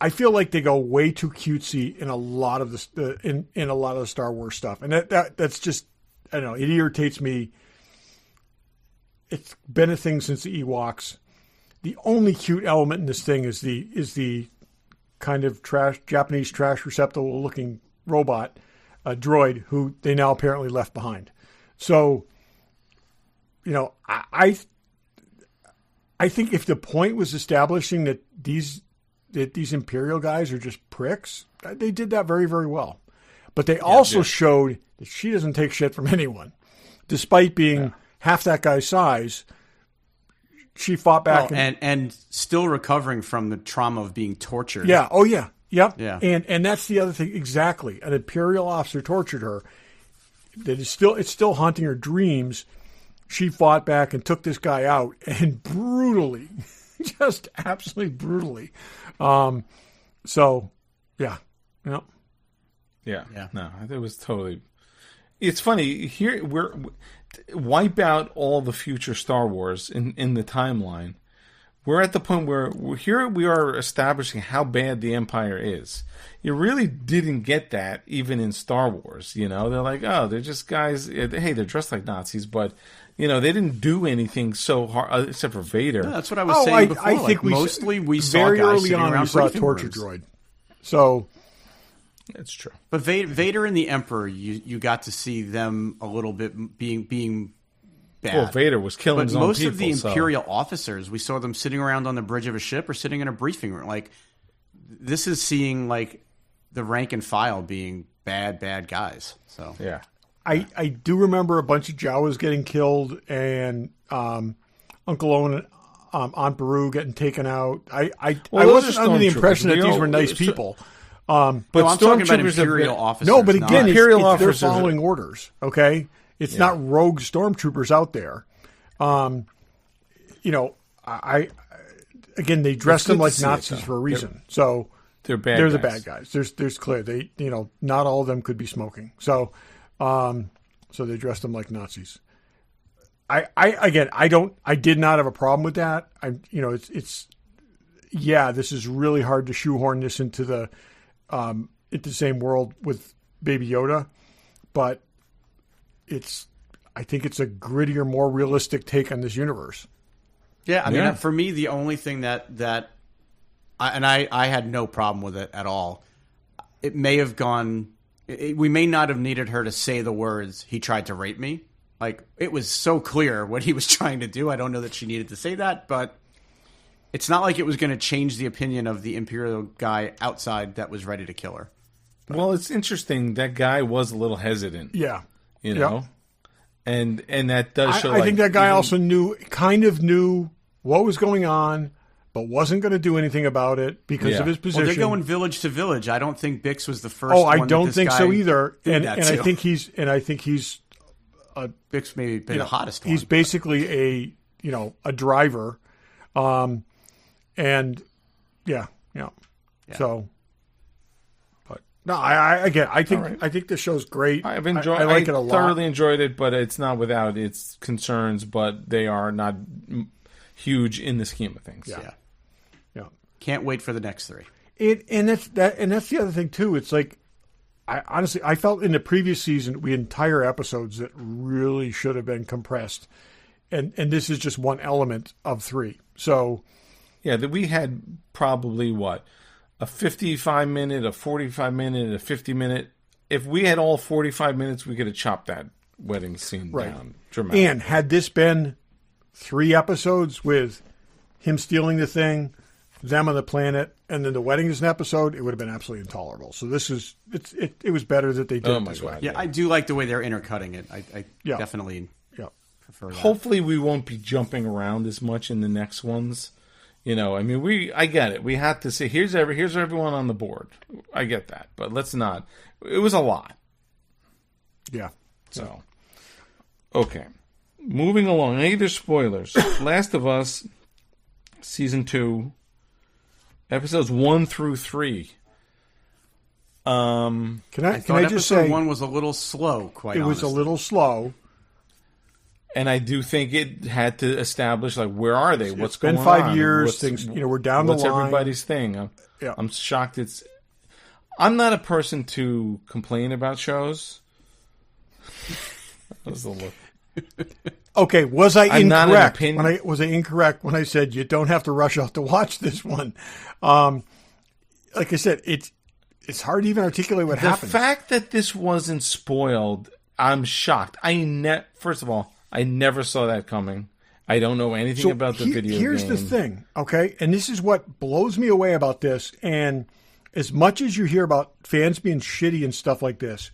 I feel like they go way too cutesy in a lot of the in a lot of the Star Wars stuff, and that's just, I don't know, it irritates me. It's been a thing since the Ewoks. The only cute element in this thing is the kind of Japanese trash receptacle looking robot, droid, who they now apparently left behind. So, I think if the point was establishing that these Imperial guys are just pricks, they did that very, very well. But they also showed that she doesn't take shit from anyone. Despite being half that guy's size, she fought back. And still recovering from the trauma of being tortured. Yeah. Oh, yeah. Yep. Yeah. And that's the other thing. Exactly. An Imperial officer tortured her. It's still haunting her dreams. She fought back and took this guy out, and brutally, just absolutely brutally. So, yeah. Yep. Yeah. No, it was totally. It's funny here. Wipe out all the future Star Wars in the timeline. We're at the point where here we are establishing how bad the Empire is. You really didn't get that even in Star Wars. They're like, oh, they're just guys. Hey, they're dressed like Nazis, but they didn't do anything so hard except for Vader. Yeah, that's what I was saying before. I think we saw very guys early on we saw a torture droid. So that's true. But Vader and the Emperor, you got to see them a little bit being bad. Well, Vader was killing his own people. But most of the Imperial officers, we saw them sitting around on the bridge of a ship or sitting in a briefing room. Like, this is seeing like the rank and file being bad guys. So yeah, I do remember a bunch of Jawas getting killed and Uncle Owen and Aunt Beru getting taken out. I wasn't under the impression that these were nice people. But I'm talking about Imperial officers. No, but again, Imperial officers, they're following orders. Okay, it's not rogue stormtroopers out there. Again, they dress them like Nazis for a reason. So they're the bad guys. There's clear. They not all of them could be smoking. So they dress them like Nazis. I did not have a problem with that. This is really hard to shoehorn this into the same world with Baby Yoda, but I think it's a grittier, more realistic take on this universe. Yeah, I mean, for me, the only thing that I had no problem with it at all. It may have gone. We may not have needed her to say the words, "He tried to rape me." Like, it was so clear what he was trying to do. I don't know that she needed to say that, but it's not like it was going to change the opinion of the Imperial guy outside that was ready to kill her. But, well, it's interesting. That guy was a little hesitant. Yeah. Yep. And that does show. I think that guy also knew what was going on, but wasn't going to do anything about it because of his position. Well, they're going village to village. I don't think Bix was the first. Oh, I don't think so either. And I think he's Bix may be the hottest one. He's basically a driver, and yeah. So, but no, I think this show's great. I've enjoyed. I like it a lot. Thoroughly enjoyed it, but it's not without its concerns. But they are not huge in the scheme of things. Yeah. Can't wait for the next 3. And that's the other thing too. It's like, I felt in the previous season we had entire episodes that really should have been compressed, and this is just one element of 3. So, yeah, that we had probably a 55-minute, a 45-minute, a 50-minute. If we had all 45 minutes, we could have chopped that wedding scene down dramatically. And had this been 3 episodes with him stealing the thing, them on the planet, and then the wedding is an episode, it would have been absolutely intolerable. So it was better that they did it this way. Yeah, I do like the way they're intercutting it. I definitely prefer that. Hopefully we won't be jumping around as much in the next ones. I get it. We have to say, here's everyone on the board. I get that. But let's not. It was a lot. Yeah. So, okay. Moving along. Hey, there's spoilers. Last of Us, Season 2, Episodes 1 through 3. I just say 1 was a little slow, quite honestly. It was a little slow. And I do think it had to establish, like, where are they? What's going on? It's been 5 years. Things, we're down the line. What's everybody's thing? I'm shocked. I'm not a person to complain about shows. That was a look. Okay, was I incorrect? Was I incorrect when I said you don't have to rush out to watch this one? Like I said, it's hard to even articulate what happened. The fact that this wasn't spoiled, I'm shocked. First of all, I never saw that coming. I don't know anything about the video game. Here's the thing, okay? And this is what blows me away about this. And as much as you hear about fans being shitty and stuff like this,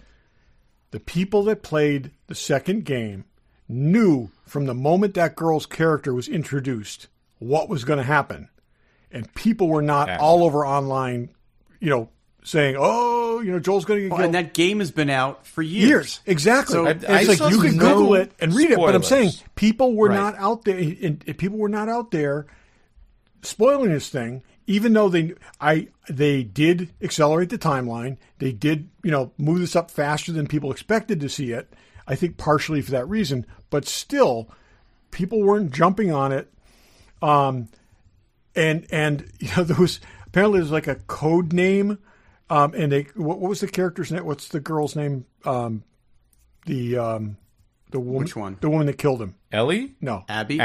the people that played the second game knew from the moment that girl's character was introduced what was going to happen. And people were not all over online, saying, Joel's going to get killed. And that game has been out for years. Exactly. So it's like you can Google it and read it. But I'm saying people were Right. not out there. And people were not out there spoiling this thing, even though they did accelerate the timeline. They did, move this up faster than people expected to see it. I think partially for that reason. But still, people weren't jumping on it. And there was like a code name. And what was the character's name? What's the girl's name? The woman. Which one? The woman that killed him. Ellie? No. Abby?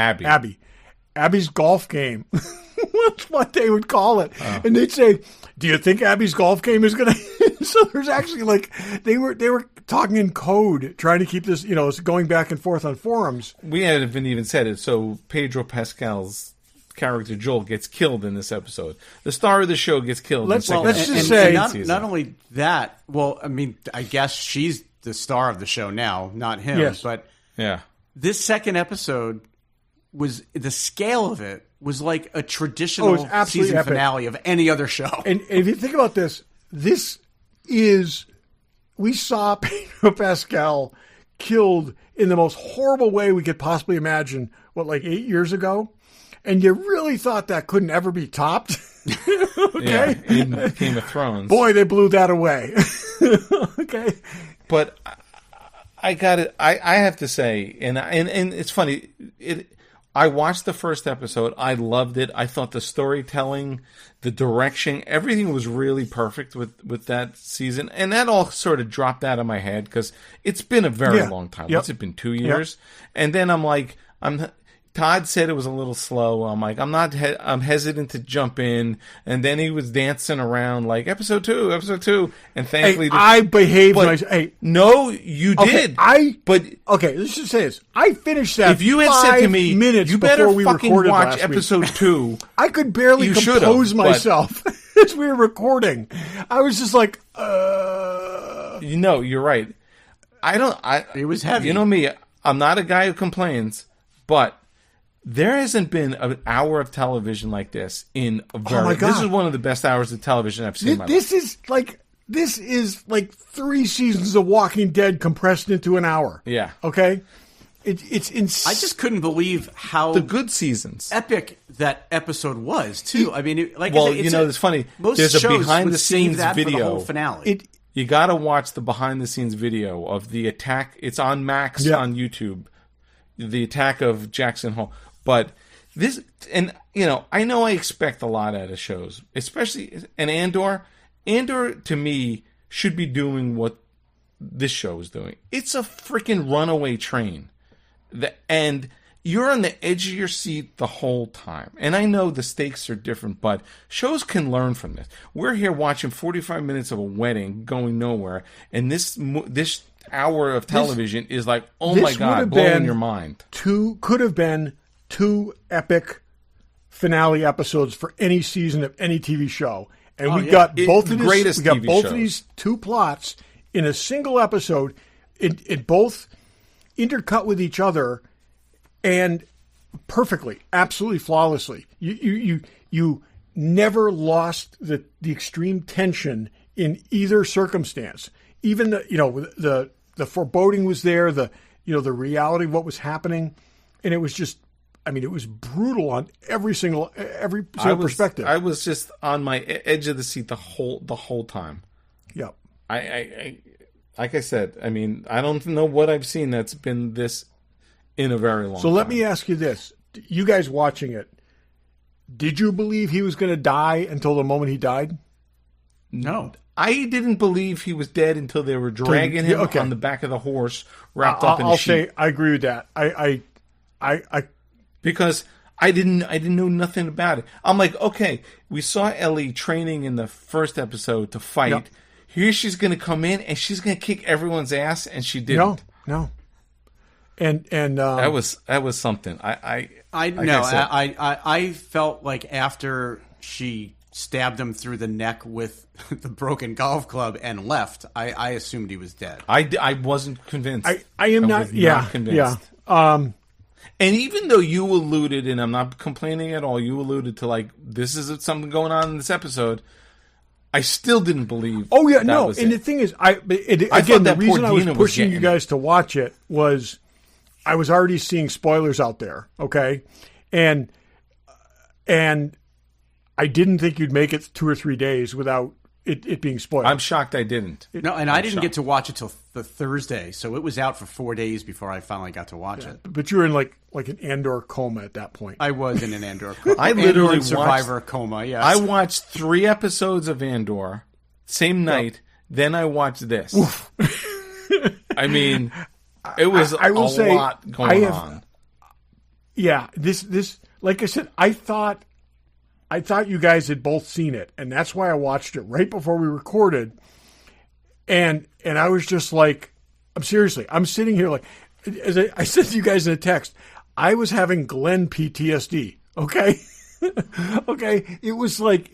Abby's golf game. That's what they would call it. Oh. And they'd say, "Do you think Abby's golf game is going to?" So there's actually they were talking in code, trying to keep this, going back and forth on forums. We haven't even said it. So Pedro Pascal's character Joel gets killed in this episode. The star of the show gets killed. Let's just say not only that. Well, I mean, I guess she's the star of the show now, not him. Yes. But yeah, this second episode was the scale of it was like a traditional season epic. Finale of any other show. And if you think about this we saw Pedro Pascal killed in the most horrible way we could possibly imagine. 8 years ago? And you really thought that couldn't ever be topped? Okay. Yeah, in Game of Thrones. Boy, they blew that away. Okay. But I got it. I have to say, and it's funny. I watched the first episode. I loved it. I thought the storytelling, the direction, everything was really perfect with that season. And that all sort of dropped out of my head because it's been a very long time. Yep. What's it been, 2 years? Yep. And then I'm like, Todd said it was a little slow. I'm like, I'm hesitant to jump in. And then he was dancing around like episode two. And thankfully, I behaved when I said, no, you did. Okay, let's just say this. I finished that. If you had said to me, minutes you better before we fucking recorded watch last episode week. 2. I could barely compose myself as we were recording. I was just like, you're right. It was heavy. You know me, I'm not a guy who complains, but there hasn't been an hour of television like this in a very... Oh my God. This is one of the best hours of television I've seen in my life. This is like 3 seasons of Walking Dead compressed into an hour. Yeah. Okay? It's insane. I just couldn't believe how... The good seasons. Epic that episode was, too. I mean, it's funny. There's a behind-the-scenes video. For the whole finale. You got to watch the behind-the-scenes video of the attack. It's on Max on YouTube. The attack of Jackson Hole. But this, and I know I expect a lot out of shows, especially an Andor. Andor to me should be doing what this show is doing. It's a freaking runaway train, and you're on the edge of your seat the whole time. And I know the stakes are different, but shows can learn from this. We're here watching 45 minutes of a wedding going nowhere, and this hour of television is like, oh my God, blowing your mind. Could have been 2 epic finale episodes for any season of any TV show. And we got both of these 2 plots in a single episode. It both intercut with each other and perfectly, absolutely flawlessly. You never lost the extreme tension in either circumstance. Even the foreboding was there, the reality of what was happening, and it was just, it was brutal on every single perspective. I was just on my edge of the seat the whole time. Yep. I like I said, I don't know what I've seen that's been this in a very long time. So let me ask you this. You guys watching it, did you believe he was going to die until the moment he died? No. I didn't believe he was dead until they were dragging him on the back of the horse, wrapped up in a sheet. I'll say I agree with that. I because I didn't know nothing about it. I'm like, okay, we saw Ellie training in the first episode to fight. Yep. Here she's going to come in and she's going to kick everyone's ass, and she didn't. No. And that was something. I felt like after she stabbed him through the neck with the broken golf club and left, I assumed he was dead. I wasn't convinced. I am not convinced. Yeah. And even though you alluded, and I'm not complaining at all, you alluded to like this is something going on in this episode. I still didn't believe. Oh yeah, no. And the thing is, again, the reason I was pushing you guys to watch it was I was already seeing spoilers out there. Okay, and I didn't think you'd make it 2 or 3 days without it being spoiled. I'm shocked I didn't. I didn't get to watch it till the Thursday, so it was out for 4 days before I finally got to watch it. But you were in like an Andor coma at that point. I was in an Andor coma. I literally Survivor coma. Yes, I watched 3 episodes of Andor same night. Yep. Then I watched this. I mean, it was a lot going on. Yeah, this like I said, I thought you guys had both seen it, and that's why I watched it right before we recorded. And I was just like, I'm sitting here like, as I said to you guys in a text, I was having Glenn PTSD. Okay, okay. It was like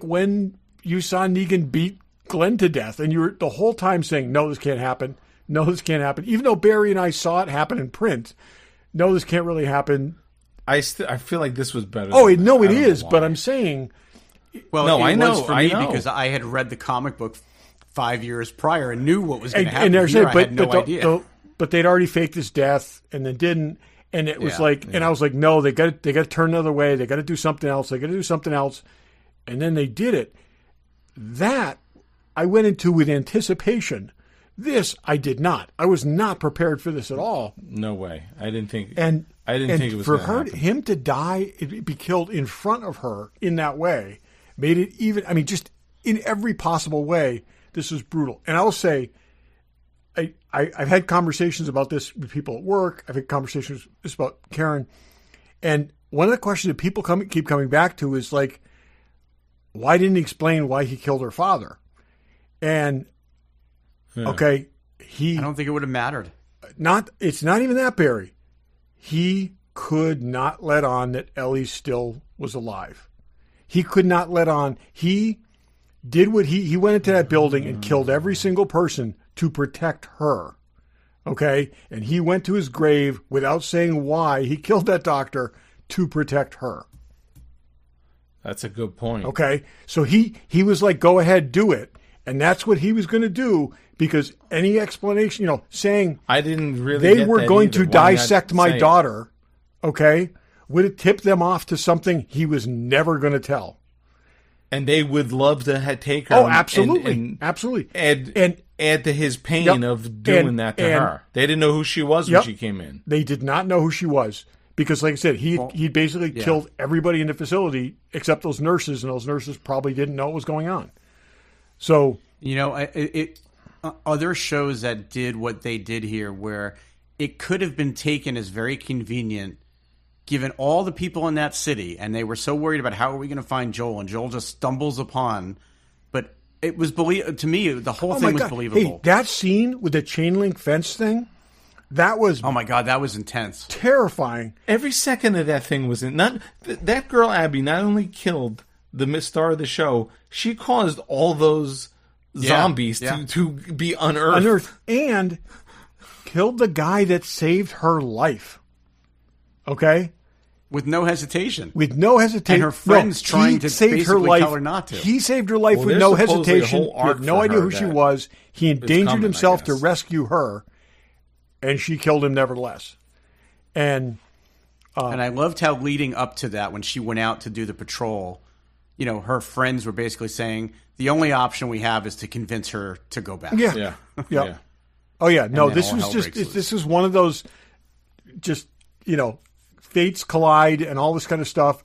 when you saw Negan beat Glenn to death, and you were the whole time saying, "No, this can't happen. No, this can't happen." Even though Barry and I saw it happen in print, no, this can't really happen. I feel like this was better. Oh, no, it is. But I'm saying, well, no, it was for me because I had read the comic book 5 years prior and knew what was going to happen. And I had no idea. But they'd already faked his death and then didn't. And it was and I was like, no, they got to turn another way. They got to do something else. They got to do something else. And then they did it. That I went into with anticipation. This I did not. I was not prepared for this at all. No way. I didn't think. I didn't think it was for him to die, be killed in front of her in that way, made it even. I mean, just in every possible way, this was brutal. And I'll say, I've had conversations about this with people at work. I've had conversations about Karen, and one of the questions that people keep coming back to is like, why didn't he explain why he killed her father? And okay, I don't think it would have mattered. It's not even that, Barry. He could not let on that Ellie still was alive. He could not let on. He did what he went into that building and killed every single person to protect her. Okay? And he went to his grave without saying why he killed that doctor to protect her. That's a good point. Okay? So he was like, go ahead, do it. And that's what he was going to do because any explanation, saying I didn't really they were going to dissect my daughter, okay, would have tipped them off to something he was never going to tell. And they would love to take her. Oh, absolutely. Absolutely. Add to his pain of doing that to her. They didn't know who she was when she came in. They did not know who she was. Because, like I said, he basically killed everybody in the facility except those nurses, and those nurses probably didn't know what was going on. So, other shows that did what they did here, where it could have been taken as very convenient, given all the people in that city, and they were so worried about how are we going to find Joel, and Joel just stumbles upon. But it was to me, the whole thing was believable. Hey, that scene with the chain link fence thing. That was my God, that was intense, terrifying. Every second of that thing was that girl Abby not only killed the star of the show, she caused all those zombies to be unearthed and killed the guy that saved her life. Okay, with no hesitation. And her friends trying to save her life. Tell her not to. He saved her life with no hesitation. He had no idea who she was. He endangered himself to rescue her. And she killed him nevertheless. And I loved how leading up to that, when she went out to do the patrol, her friends were basically saying, the only option we have is to convince her to go back. Yeah. Oh, yeah. No, this was one of those just, fates collide and all this kind of stuff.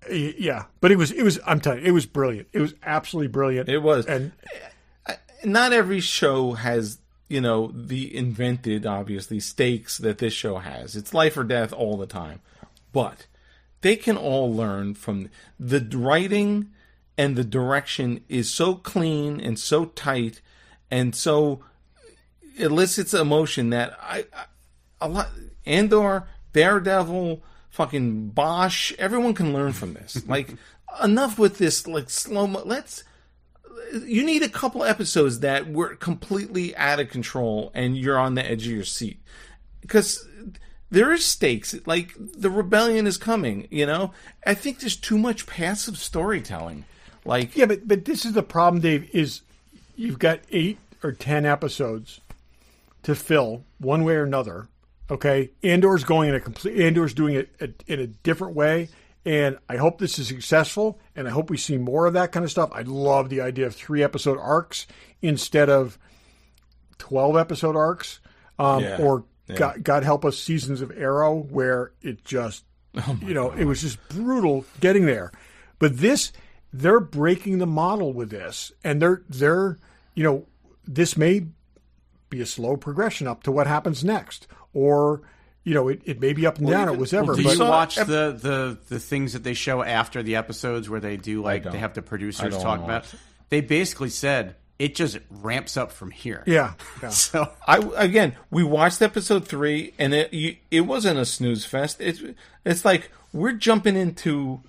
Yeah, but it was, I'm telling you, it was brilliant. It was absolutely brilliant. It was. And not every show has, the invented, obviously, stakes that this show has. It's life or death all the time. But they can all learn from the writing, and the direction is so clean and so tight and so elicits emotion that a lot, Andor, Daredevil, fucking Bosch, everyone can learn from this. Like, enough with this, like, slow-mo. You need a couple episodes that were completely out of control and you're on the edge of your seat. Because there is stakes. Like, the rebellion is coming, I think there's too much passive storytelling. Like, yeah, but this is the problem, Dave, is you've got 8 or 10 episodes to fill one way or another. Okay, Andor's doing it in a different way, and I hope this is successful, and I hope we see more of that kind of stuff. I love the idea of 3-episode arcs instead of 12-episode arcs, or God help us, seasons of Arrow, where it just, it was just brutal getting there. But they're breaking the model with this, and they're this may be a slow progression up to what happens next. Or, it may be up and down or whatever. Do you watch the things that they show after the episodes where they do, like, they have the producers talk about? They basically said it just ramps up from here. Yeah. So we watched episode 3, and it wasn't a snooze fest. It's like we're jumping into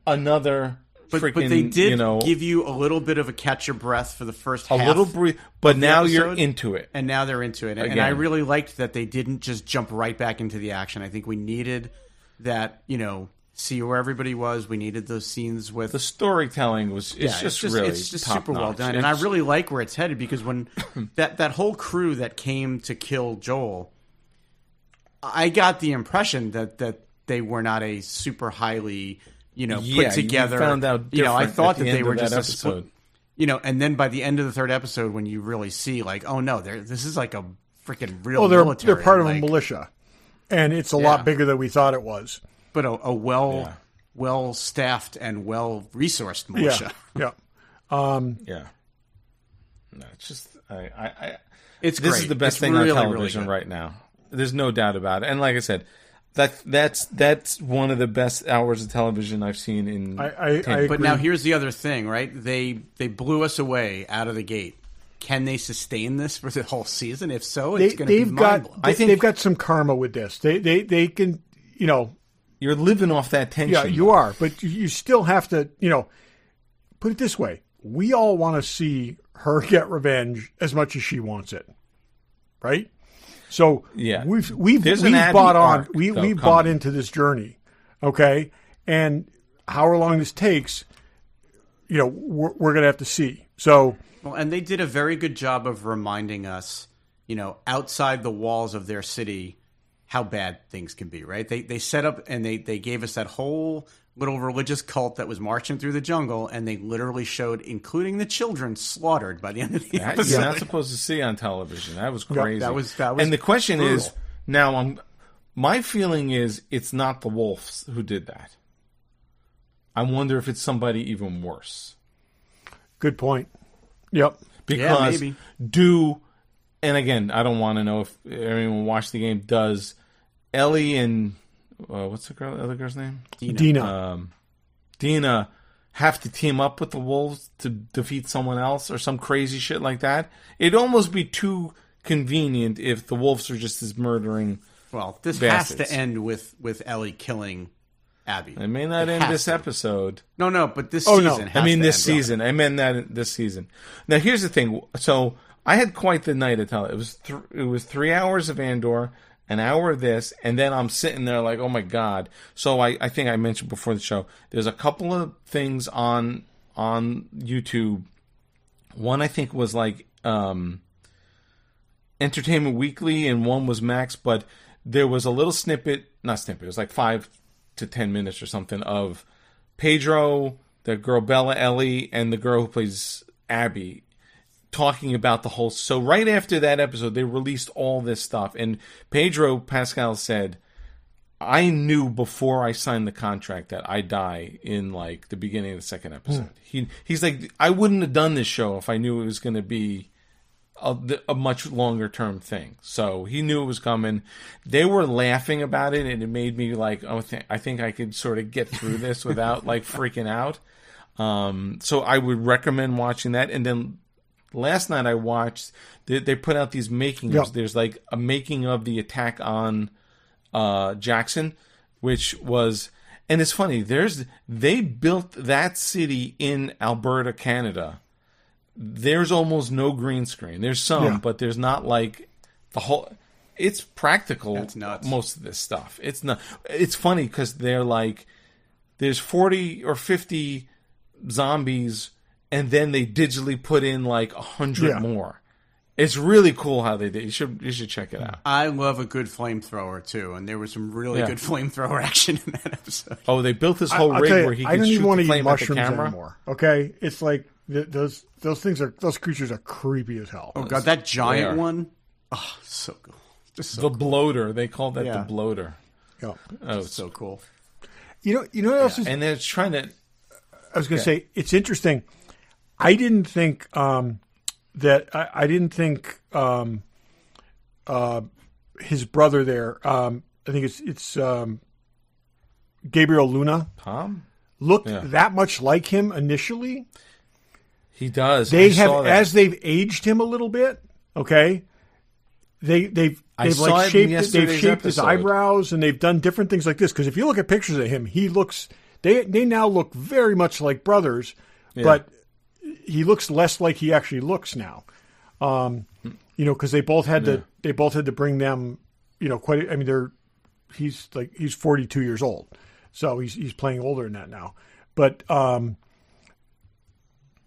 another. But they did give you a little bit of a catch your breath for the first half. A little brief, but now you're into it. And now they're into it. And I really liked that they didn't just jump right back into the action. I think we needed that, see where everybody was. We needed those scenes with... The storytelling was really it's just super well done. And I really like where it's headed, because when that whole crew that came to kill Joel, I got the impression that they were not a super highly... put together. You found out I thought that they were just episode. And then by the end of the 3rd episode, when you really see, like, oh no, this is like a freaking real. Oh, military. They're part of a militia, and it's a lot bigger than we thought it was. But a well staffed and well resourced militia. Yeah. No, it's just it's this great. is the best thing on television right now. There's no doubt about it. And like I said. That's one of the best hours of television I've seen in. But now here's the other thing, right? They blew us away out of the gate. Can they sustain this for the whole season? If so, it's going to be mind-blowing. I think they've got some karma with this. They can, You're living off that tension. Yeah, you are, but you still have to, put it this way: we all want to see her get revenge as much as she wants it, right? So we've bought into this journey, okay? And however long this takes, we're going to have to see. So, and they did a very good job of reminding us, outside the walls of their city, how bad things can be. Right? They set up and they gave us that whole little religious cult that was marching through the jungle, and they literally showed, including the children, slaughtered by the end of the episode. You're not supposed to see on television. That was crazy. That was and the question brutal. is, now my feeling is it's not the wolves who did that. I wonder if it's somebody even worse. Good point. Yep. Because maybe. And again, I don't want to know if anyone watched the game, does Ellie and... what's the other girl's name? Dina. Dina have to team up with the wolves to defeat someone else or some crazy shit like that. It'd almost be too convenient if the wolves are just as murdering. Well, this bastards. has to end with Ellie killing Abby. It may not end this episode. No, but this season. No. I mean this season. I meant that this season. Now here's the thing. So I had quite the night at television. It was 3 hours of Andor, an hour of this, and then I'm sitting there like, oh my God. So I think I mentioned before the show, there's a couple of things on YouTube. One I think was like Entertainment Weekly, and one was Max, but there was a little snippet, it was like 5 to 10 minutes or something of Pedro, the girl Bella, Ellie, and the girl who plays Abby talking about the whole. So right after that episode, they released all this stuff, and Pedro Pascal said, "I knew before I signed the contract that I die in like the beginning of the second episode." He's like, "I wouldn't have done this show if I knew it was going to be a much longer term thing." So he knew it was coming. They were laughing about it, and it made me like, "Oh, I think I could sort of get through this without like freaking out." So I would recommend watching that, and then. Last night I watched, they put out these making-ofs. Yep. There's like a making of the attack on Jackson, which was, and it's funny, they built that city in Alberta, Canada. There's almost no green screen. There's some, but there's not like the whole, it's practical. That's nuts. Most of this stuff. It's not, it's funny because they're like, there's 40 or 50 zombies, and then they digitally put in like 100 more. It's really cool how they did. You should check it out. I love a good flamethrower too, and there was some really good flamethrower action in that episode. Oh, they built this whole rig where he could shoot the flame at the camera. Anymore. Okay, it's like those creatures are creepy as hell. Oh god, that giant one! Oh, so cool. Just so cool. Bloater. They call that the bloater. Yeah. Oh, it's so cool. You know what else is? And they're trying to. I was going to say it's interesting. I didn't think his brother there. I think it's Gabriel Luna. Tom looked that much like him initially. He does. As they've aged him a little bit. Okay, they've like shaped his eyebrows, and they've done different things like this. Because if you look at pictures of him, he looks. They now look very much like brothers, but. He looks less like he actually looks now, because they both had to bring them, quite. I mean, he's 42 years old, so he's playing older than that now. But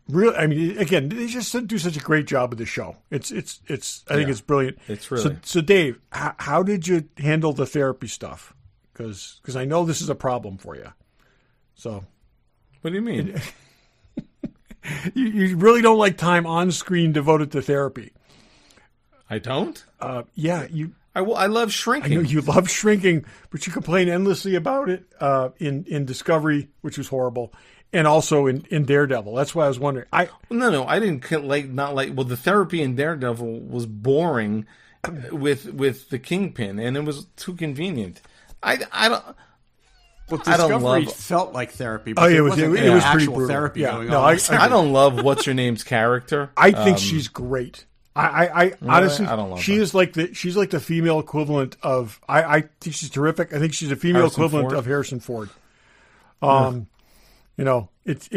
really, I mean, again, they just do such a great job with the show. I think it's brilliant. It's really so. Dave, how did you handle the therapy stuff? Because I know this is a problem for you. So, what do you mean? You really don't like time on screen devoted to therapy. I don't? Yeah. I love shrinking. I know you love shrinking, but you complain endlessly about it in Discovery, which was horrible, and also in Daredevil. That's why I was wondering. No, I didn't not like. Well, the therapy in Daredevil was boring with the Kingpin, and it was too convenient. I don't. Well, Discovery felt like therapy, but it was actual therapy going on. I don't love what's her name's character. I think she's great. I honestly, I don't love she's like the female equivalent of. I think she's terrific. I think she's a female equivalent of Harrison Ford. It's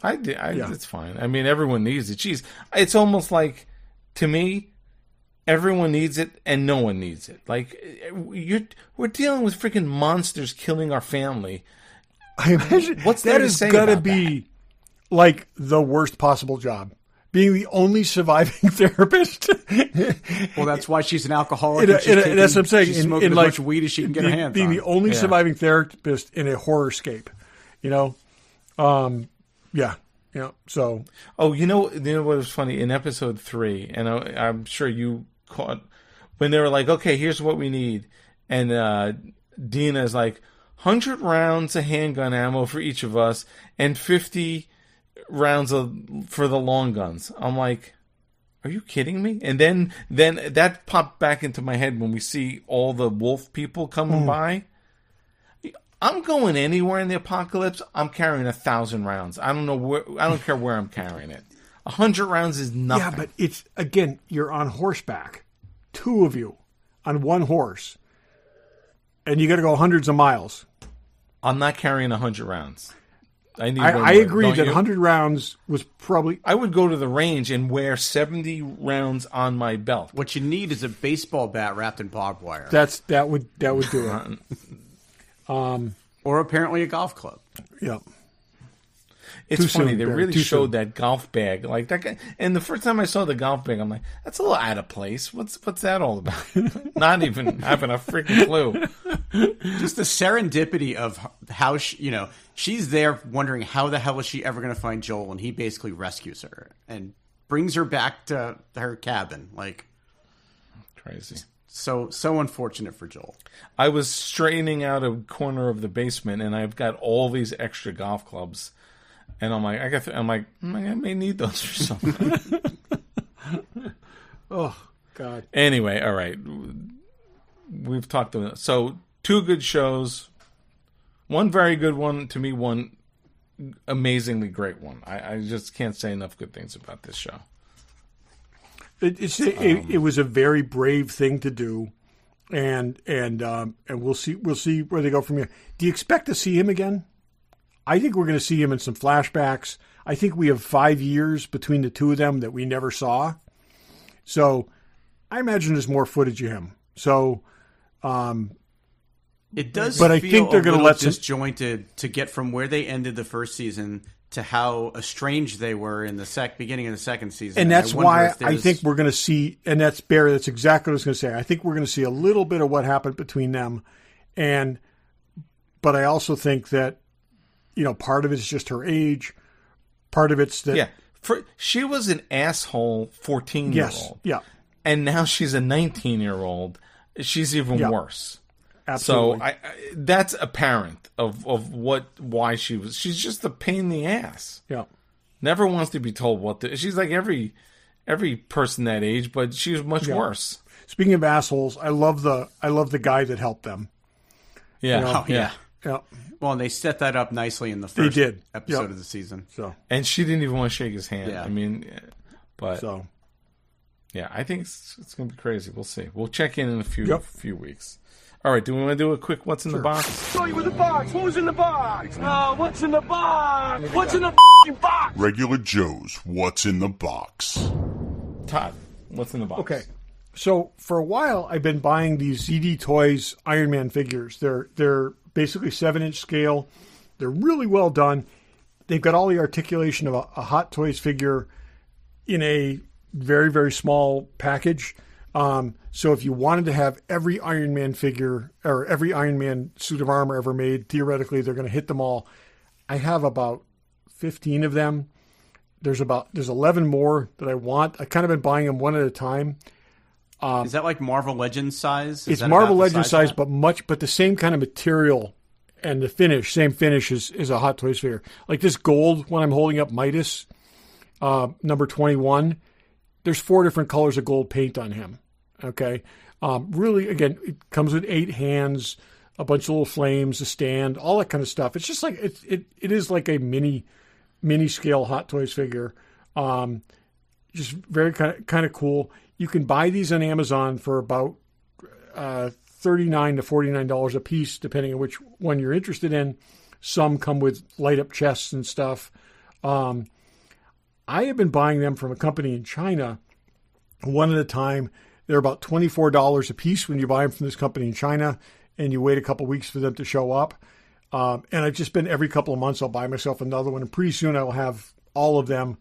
It's fine. I mean, everyone needs it. It's almost like, to me, everyone needs it, and no one needs it. Like, we're dealing with freaking monsters killing our family. I imagine that has got to be like the worst possible job. Being the only surviving therapist. Well, that's why she's an alcoholic. That's what I'm saying. She's smoking as much weed as she can get her hands on. Being the only surviving therapist in a horrorscape. So. Oh, you know what was funny? In episode 3, and I'm sure you caught, when they were like, okay, here's what we need. And Dina's like, 100 rounds of handgun ammo for each of us, and 50 rounds for the long guns. I'm like, are you kidding me? And then that popped back into my head when we see all the wolf people coming by. I'm going anywhere in the apocalypse. I'm carrying 1,000 rounds. I don't care where I'm carrying it. 100 rounds is nothing. Yeah, but it's, again, you're on horseback. 2 of you on one horse. And you got to go hundreds of miles. I'm not carrying 100 rounds. I agree that 100 rounds was probably... I would go to the range and wear 70 rounds on my belt. What you need is a baseball bat wrapped in barbed wire. That would do it. Or apparently a golf club. Yeah. It's Too funny. soon, They Barry, really too showed soon. that golf bag, like that guy. And the first time I saw the golf bag, I'm like, that's a little out of place. What's that all about? Not even having a freaking clue. Just the serendipity of how she's there wondering how the hell is she ever going to find Joel, and he basically rescues her and brings her back to her cabin. Like, Crazy. So unfortunate for Joel. I was straightening out a corner of the basement, and I've got all these extra golf clubs, and I'm like, I may need those for something. Oh God. Anyway, all right. We've talked about so 2 good shows, 1 very good one to me, 1 amazingly great one. I just can't say enough good things about this show. It was a very brave thing to do, and we'll see where they go from here. Do you expect to see him again? I think we're going to see him in some flashbacks. I think we have 5 years between the two of them that we never saw. So I imagine there's more footage of him. So it does, but feel I think they're going to let disjointed to get from where they ended the first season to how estranged they were in the beginning of the second season. And that's why I think we're going to see, and that's Barry, that's exactly what I was going to say. I think we're going to see a little bit of what happened between them. But I also think that, part of it is just her age. Part of it's that. Yeah. She was an asshole 14-year-old. Yes. Yeah. And now she's a 19-year-old. She's even worse. Absolutely. So that's apparent of why she's just a pain in the ass. Yeah. Never wants to be told what to. She's like every person that age, but she was much worse. Speaking of assholes, I love the guy that helped them. Yeah. Yeah. Yeah. Well, and they set that up nicely in the first episode of the season. So, and she didn't even want to shake his hand. Yeah. I mean, but yeah, I think it's going to be crazy. We'll see. We'll check in a few weeks. All right, do we want to do a quick what's in the box? Show you with the box. Who's in the box? What's in the box? What's in the box? Regular Joe's What's in the Box. Todd, what's in the box? Okay. So for a while, I've been buying these ZD Toys Iron Man figures. They're basically 7-inch scale. They're really well done. They've got all the articulation of a Hot Toys figure in a very, very small package. So if you wanted to have every Iron Man figure or every Iron Man suit of armor ever made, theoretically, they're going to hit them all. I have about 15 of them. There's 11 more that I want. I've kind of been buying them one at a time. Is that like Marvel Legends size? It's Marvel Legends size, but the same kind of material and the finish, same finish as a Hot Toys figure. Like this gold one I'm holding up, Midas, number 21. There's 4 different colors of gold paint on him. Okay. Really, again, it comes with 8 hands, a bunch of little flames, a stand, all that kind of stuff. It's just like it is like a mini scale Hot Toys figure. Just very kind of cool. You can buy these on Amazon for about $39 to $49 a piece, depending on which one you're interested in. Some come with light up chests and stuff. I have been buying them from a company in China, one at a time. They're about $24 a piece when you buy them from this company in China, and you wait a couple weeks for them to show up. And I've just been every couple of months, I'll buy myself another one, and pretty soon I will have all of them,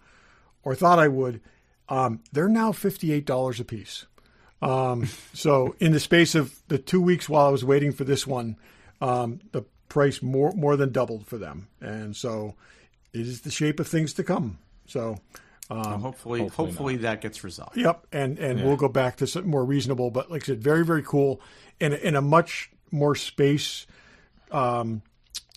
or thought I would. They're now $58 a piece. So in the space of the 2 weeks while I was waiting for this one, the price more than doubled for them. And so it is the shape of things to come. So hopefully that gets resolved. Yep, and we'll go back to something more reasonable. But like I said, very, very cool, and in a much more space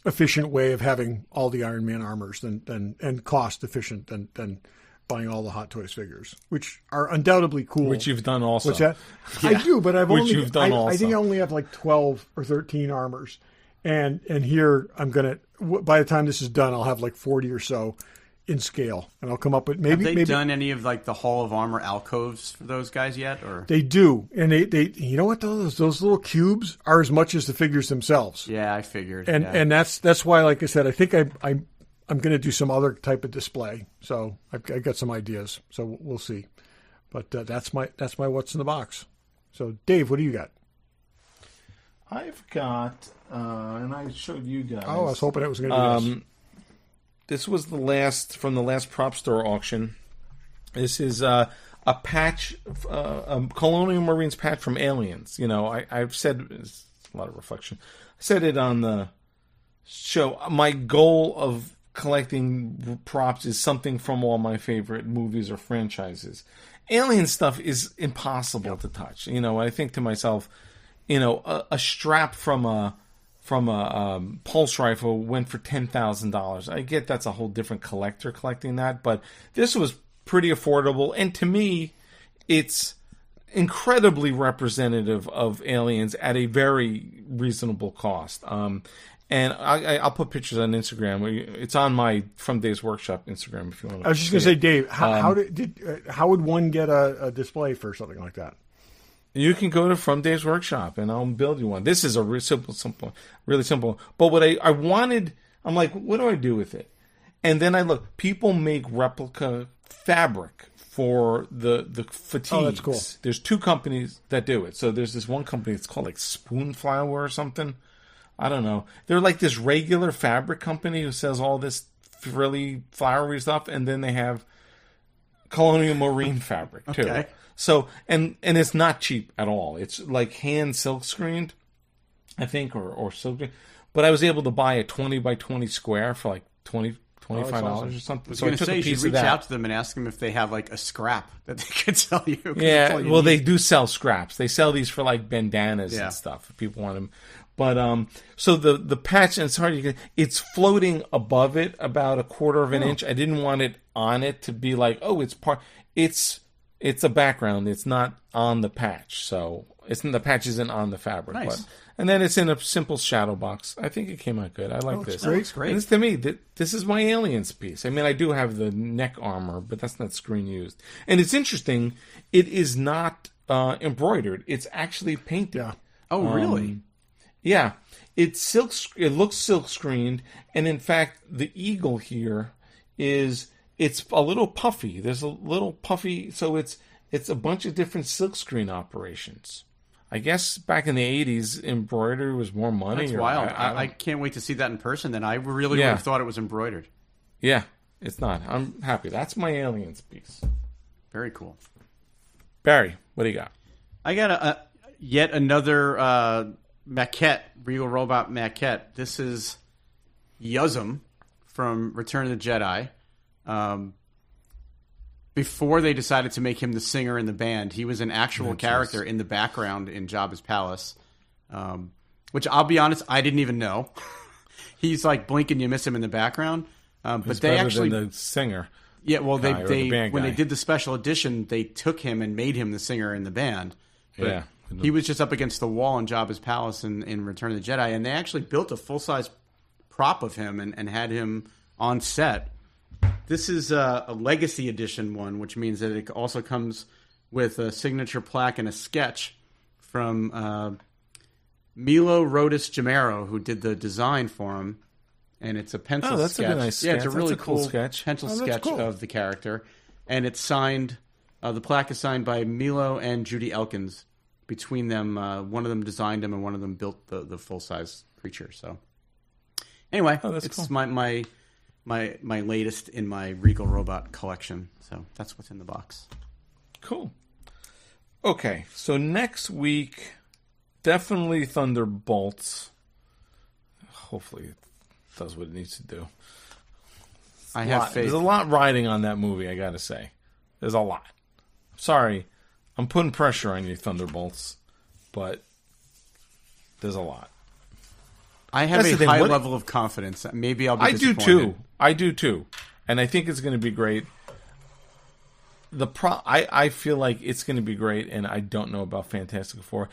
efficient way of having all the Iron Man armors and cost efficient than buying all the Hot Toys figures, which are undoubtedly cool. Which you've done also. What's that? Yeah. I do, but I think I only have like 12 or 13 armors. And here I'm going to, by the time this is done, I'll have like 40 or so in scale. And I'll come up with maybe... Have they done any of like the Hall of Armor alcoves for those guys yet? Or they do. And they you know what, those little cubes are as much as the figures themselves. Yeah, I figured. And that's why, like I said, I think I'm going to do some other type of display. So I've got some ideas. So we'll see. But that's my what's in the box. So Dave, what do you got? I've got, and I showed you guys. Oh, I was hoping it was going to be this. This was the last from the last prop store auction. This is a patch, a Colonial Marines patch from Aliens. I've said, it's a lot of reflection. I said it on the show. My goal of collecting props is something from all my favorite movies or franchises. Alien stuff is impossible to touch. I think to myself, a strap from a pulse rifle went for $10,000. I get that's a whole different collector collecting that, but this was pretty affordable, and to me, it's incredibly representative of Aliens at a very reasonable cost. And I'll put pictures on Instagram. It's on my From Days Workshop Instagram if you want to. I was just going to say, Dave, how would one get a display for something like that? You can go to From Days Workshop and I'll build you one. This is a really simple. But what I wanted, I'm like, what do I do with it? And then I look, people make replica fabric for the fatigues. Oh, that's cool. There's 2 companies that do it. So there's this one company, it's called like Spoonflower or something. I don't know. They're like this regular fabric company who sells all this really flowery stuff, and then they have Colonial Marine fabric too. Okay. So and it's not cheap at all. It's like hand silk screened, I think, or silk. But I was able to buy a 20 by 20 square for like $25 awesome. or something. I was So going I to took say, a you piece should of reach that. out to them and ask them if they have like a scrap that they could sell you. 'cause that's Yeah, all you well, need. they do sell scraps. They sell these for like bandanas and stuff if people want them. But so the patch, and it's hard. It's floating above it about a quarter of an inch. I didn't want it on it to be like, oh, it's part. It's a background. It's not on the patch. So the patch isn't on the fabric. Nice. And then it's in a simple shadow box. I think it came out good. I like this. That looks great. And to me, this is my Aliens piece. I mean, I do have the neck armor, but that's not screen used. And it's interesting. It is not embroidered. It's actually painted. Yeah. Oh, really? Yeah, it's silk. It looks silk screened, and in fact, the eagle here it's a little puffy. There's a little puffy, so it's a bunch of different silk screen operations. I guess back in the 80s, embroidery was more money. That's wild. I can't wait to see that in person. Then I really would have thought it was embroidered. Yeah, it's not. I'm happy. That's my Aliens piece. Very cool. Barry, what do you got? I got yet another maquette, Regal Robot maquette. This is Yuzum from Return of the Jedi. Before they decided to make him the singer in the band, he was an actual character in the background in Jabba's palace, which I'll be honest, I didn't even know. He's like blink and you miss him in the background. But He's they better actually than the singer. Yeah, well, guy or the band when guy. they did the special edition, they took him and made him the singer in the band. But Yeah. he was just up against the wall in Jabba's palace in Return of the Jedi, and they actually built a full-size prop of him and had him on set. This is a Legacy Edition one, which means that it also comes with a signature plaque and a sketch from Milo Rodas Jamero, who did the design for him. And it's a pencil that's sketch. a good nice Yeah, it's a sketch. really That's a cool cool sketch. pencil that's sketch cool. of the character. And it's signed, the plaque is signed by Milo and Judy Elkins. Between them, one of them designed him and one of them built the full-size creature. So anyway, that's it's cool. my latest in my Regal Robot collection. So that's what's in the box. Cool. Okay, so next week, definitely Thunderbolts. Hopefully it does what it needs to do. I have faith. There's a lot riding on that movie, I gotta say. There's a lot. Sorry, I'm putting pressure on you, Thunderbolts, but there's a lot. I have That's a the thing. high What- level of confidence. Maybe I'll be I do disappointed. too. I do too, and I think it's going to be great. I feel like it's going to be great, and I don't know about Fantastic Four.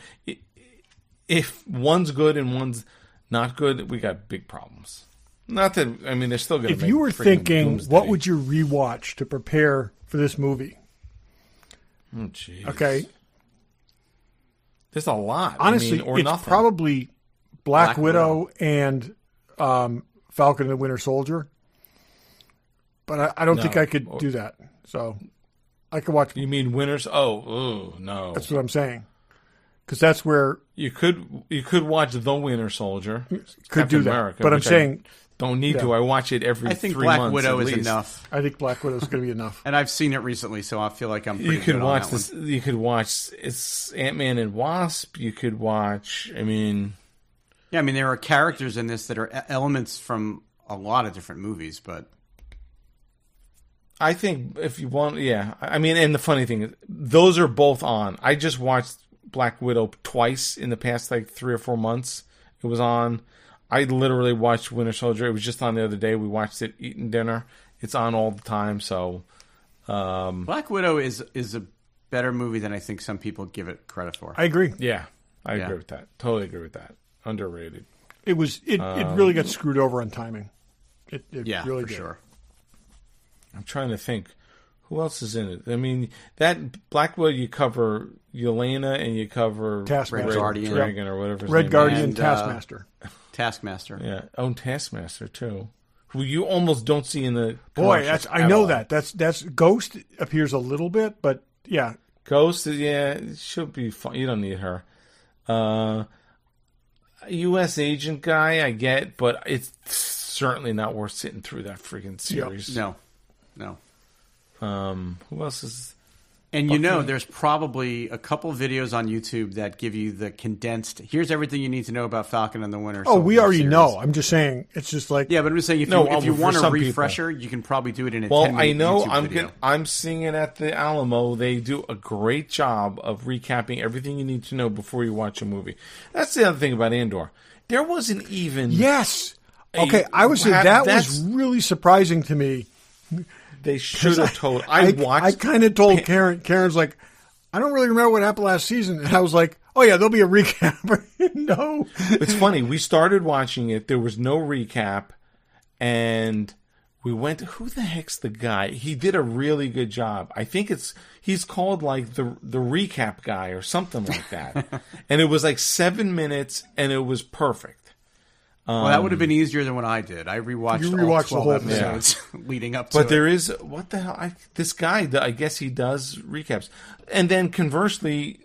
If one's good and one's not good, we got big problems. Not that I mean, they're still going to. If you were freaking thinking, Doomsday. what would you rewatch to prepare for this movie? Oh, jeez. Okay, There's a lot. honestly, or it's nothing. probably Black Black Widow and Falcon and the Winter Soldier. But I don't think No. I could do that. So I could watch. You mean Winners? Oh, no. That's what I'm saying. because that's where You could watch The Winter Soldier. could Captain do that. America, But I'm which I saying don't need to. I watch it every I think 3 Black months Widow at is least. enough. I think Black Widow is going to be enough. And I've seen it recently, so I feel like I'm pretty You could good watch on that this. one. You could watch it's Ant-Man and Wasp. You could watch. I mean, Yeah, I mean, there are characters in this that are elements from a lot of different movies, but I think if you want, yeah. I mean, and the funny thing is, those are both on. I just watched Black Widow twice in the past like 3 or 4 months. It was on. I literally watched Winter Soldier. It was just on the other day. We watched it eating dinner. It's on all the time. So, Black Widow is a better movie than I think some people give it credit for. I agree. yeah, I Yeah. agree with that. Totally agree with that. Underrated. It really got screwed over on timing. It Yeah, really for did. sure. I'm trying to think. Who else is in it? I mean, that Black Widow, you cover Yelena and you cover Taskmaster. Red Guardian. Dragon or whatever his Red name Guardian, And, Taskmaster. Taskmaster. is. Yeah. Oh, Taskmaster, too. Who you almost don't see in the Boy, commercials I at know all. that. That's Ghost appears a little bit, but yeah, Ghost, yeah, it should be fun. You don't need her. U.S. agent guy, I get, but it's certainly not worth sitting through that freaking series. No. Who else is... And there's probably a couple videos on YouTube that give you the condensed. Here's everything you need to know about Falcon and the Winter Soldier. Oh, we already series. know. I'm just saying, it's just like Yeah, but I'm just saying if No, you for want a some people. refresher, you can probably do it in a Well, 10-minute I know YouTube video. I'm seeing it at the Alamo. They do a great job of recapping everything you need to know before you watch a movie. That's the other thing about Andor. There wasn't even... yes. Okay, I would say that was really surprising to me. They should have told... I watched... kind of told Karen. Karen's like, I don't really remember what happened last season, and I was like, oh yeah, there'll be a recap. No, It's funny. We started watching it. There was no recap, and we went. Who the heck's the guy? He did a really good job. I think he's called like the recap guy or something like that. And it was like 7 minutes, and it was perfect. Well, that would have been easier than what I did. I rewatched, You all rewatched the 12 whole thing. episodes leading up to But it. there is what the hell? This guy, I guess he does recaps, and then conversely,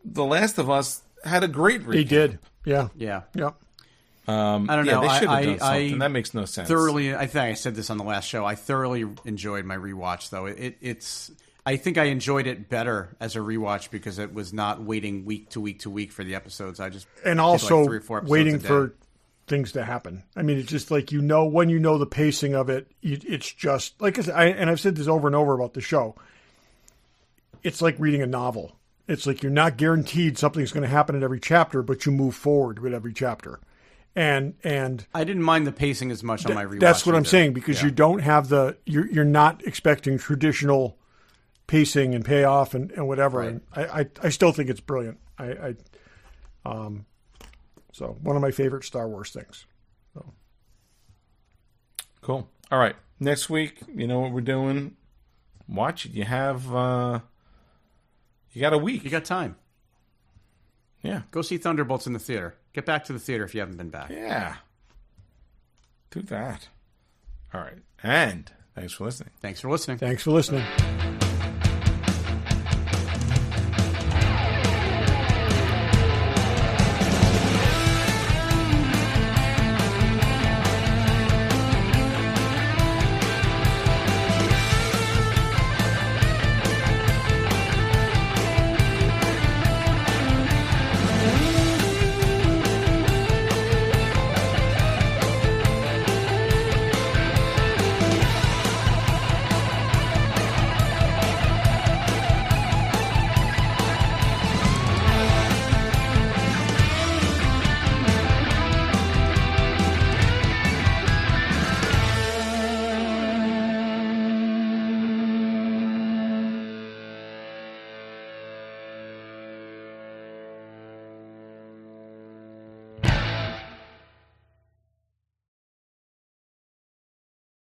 The Last of Us had a great recap. he did. Yeah, Yeah. yeah. I don't Yeah, know. they should have done I something. That makes no sense. thoroughly, I think I said this on the last show. I thoroughly enjoyed my rewatch, though. It's. I think I enjoyed it better as a rewatch because it was not waiting week to week to week for the episodes. I just And did also like 3 or 4 episodes waiting a day. for things to happen. I mean, it's just like when you know the pacing of it, it's just like I said, and I've said this over and over about the show. It's like reading a novel. It's like you're not guaranteed something's going to happen in every chapter, but you move forward with every chapter. And I didn't mind the pacing as much on my rewatch. that's what I'm either. saying because Yeah. you don't have you're not expecting traditional pacing and payoff and whatever. Right. And I still think it's brilliant. So one of my favorite Star Wars things. Cool. All right. Next week, you know what we're doing? Watch it. You have you got a week. You got time. Yeah. Go see Thunderbolts in the theater. Get back to the theater if you haven't been back. Yeah. Do that. All right. And thanks for listening. Thanks for listening. Thanks for listening.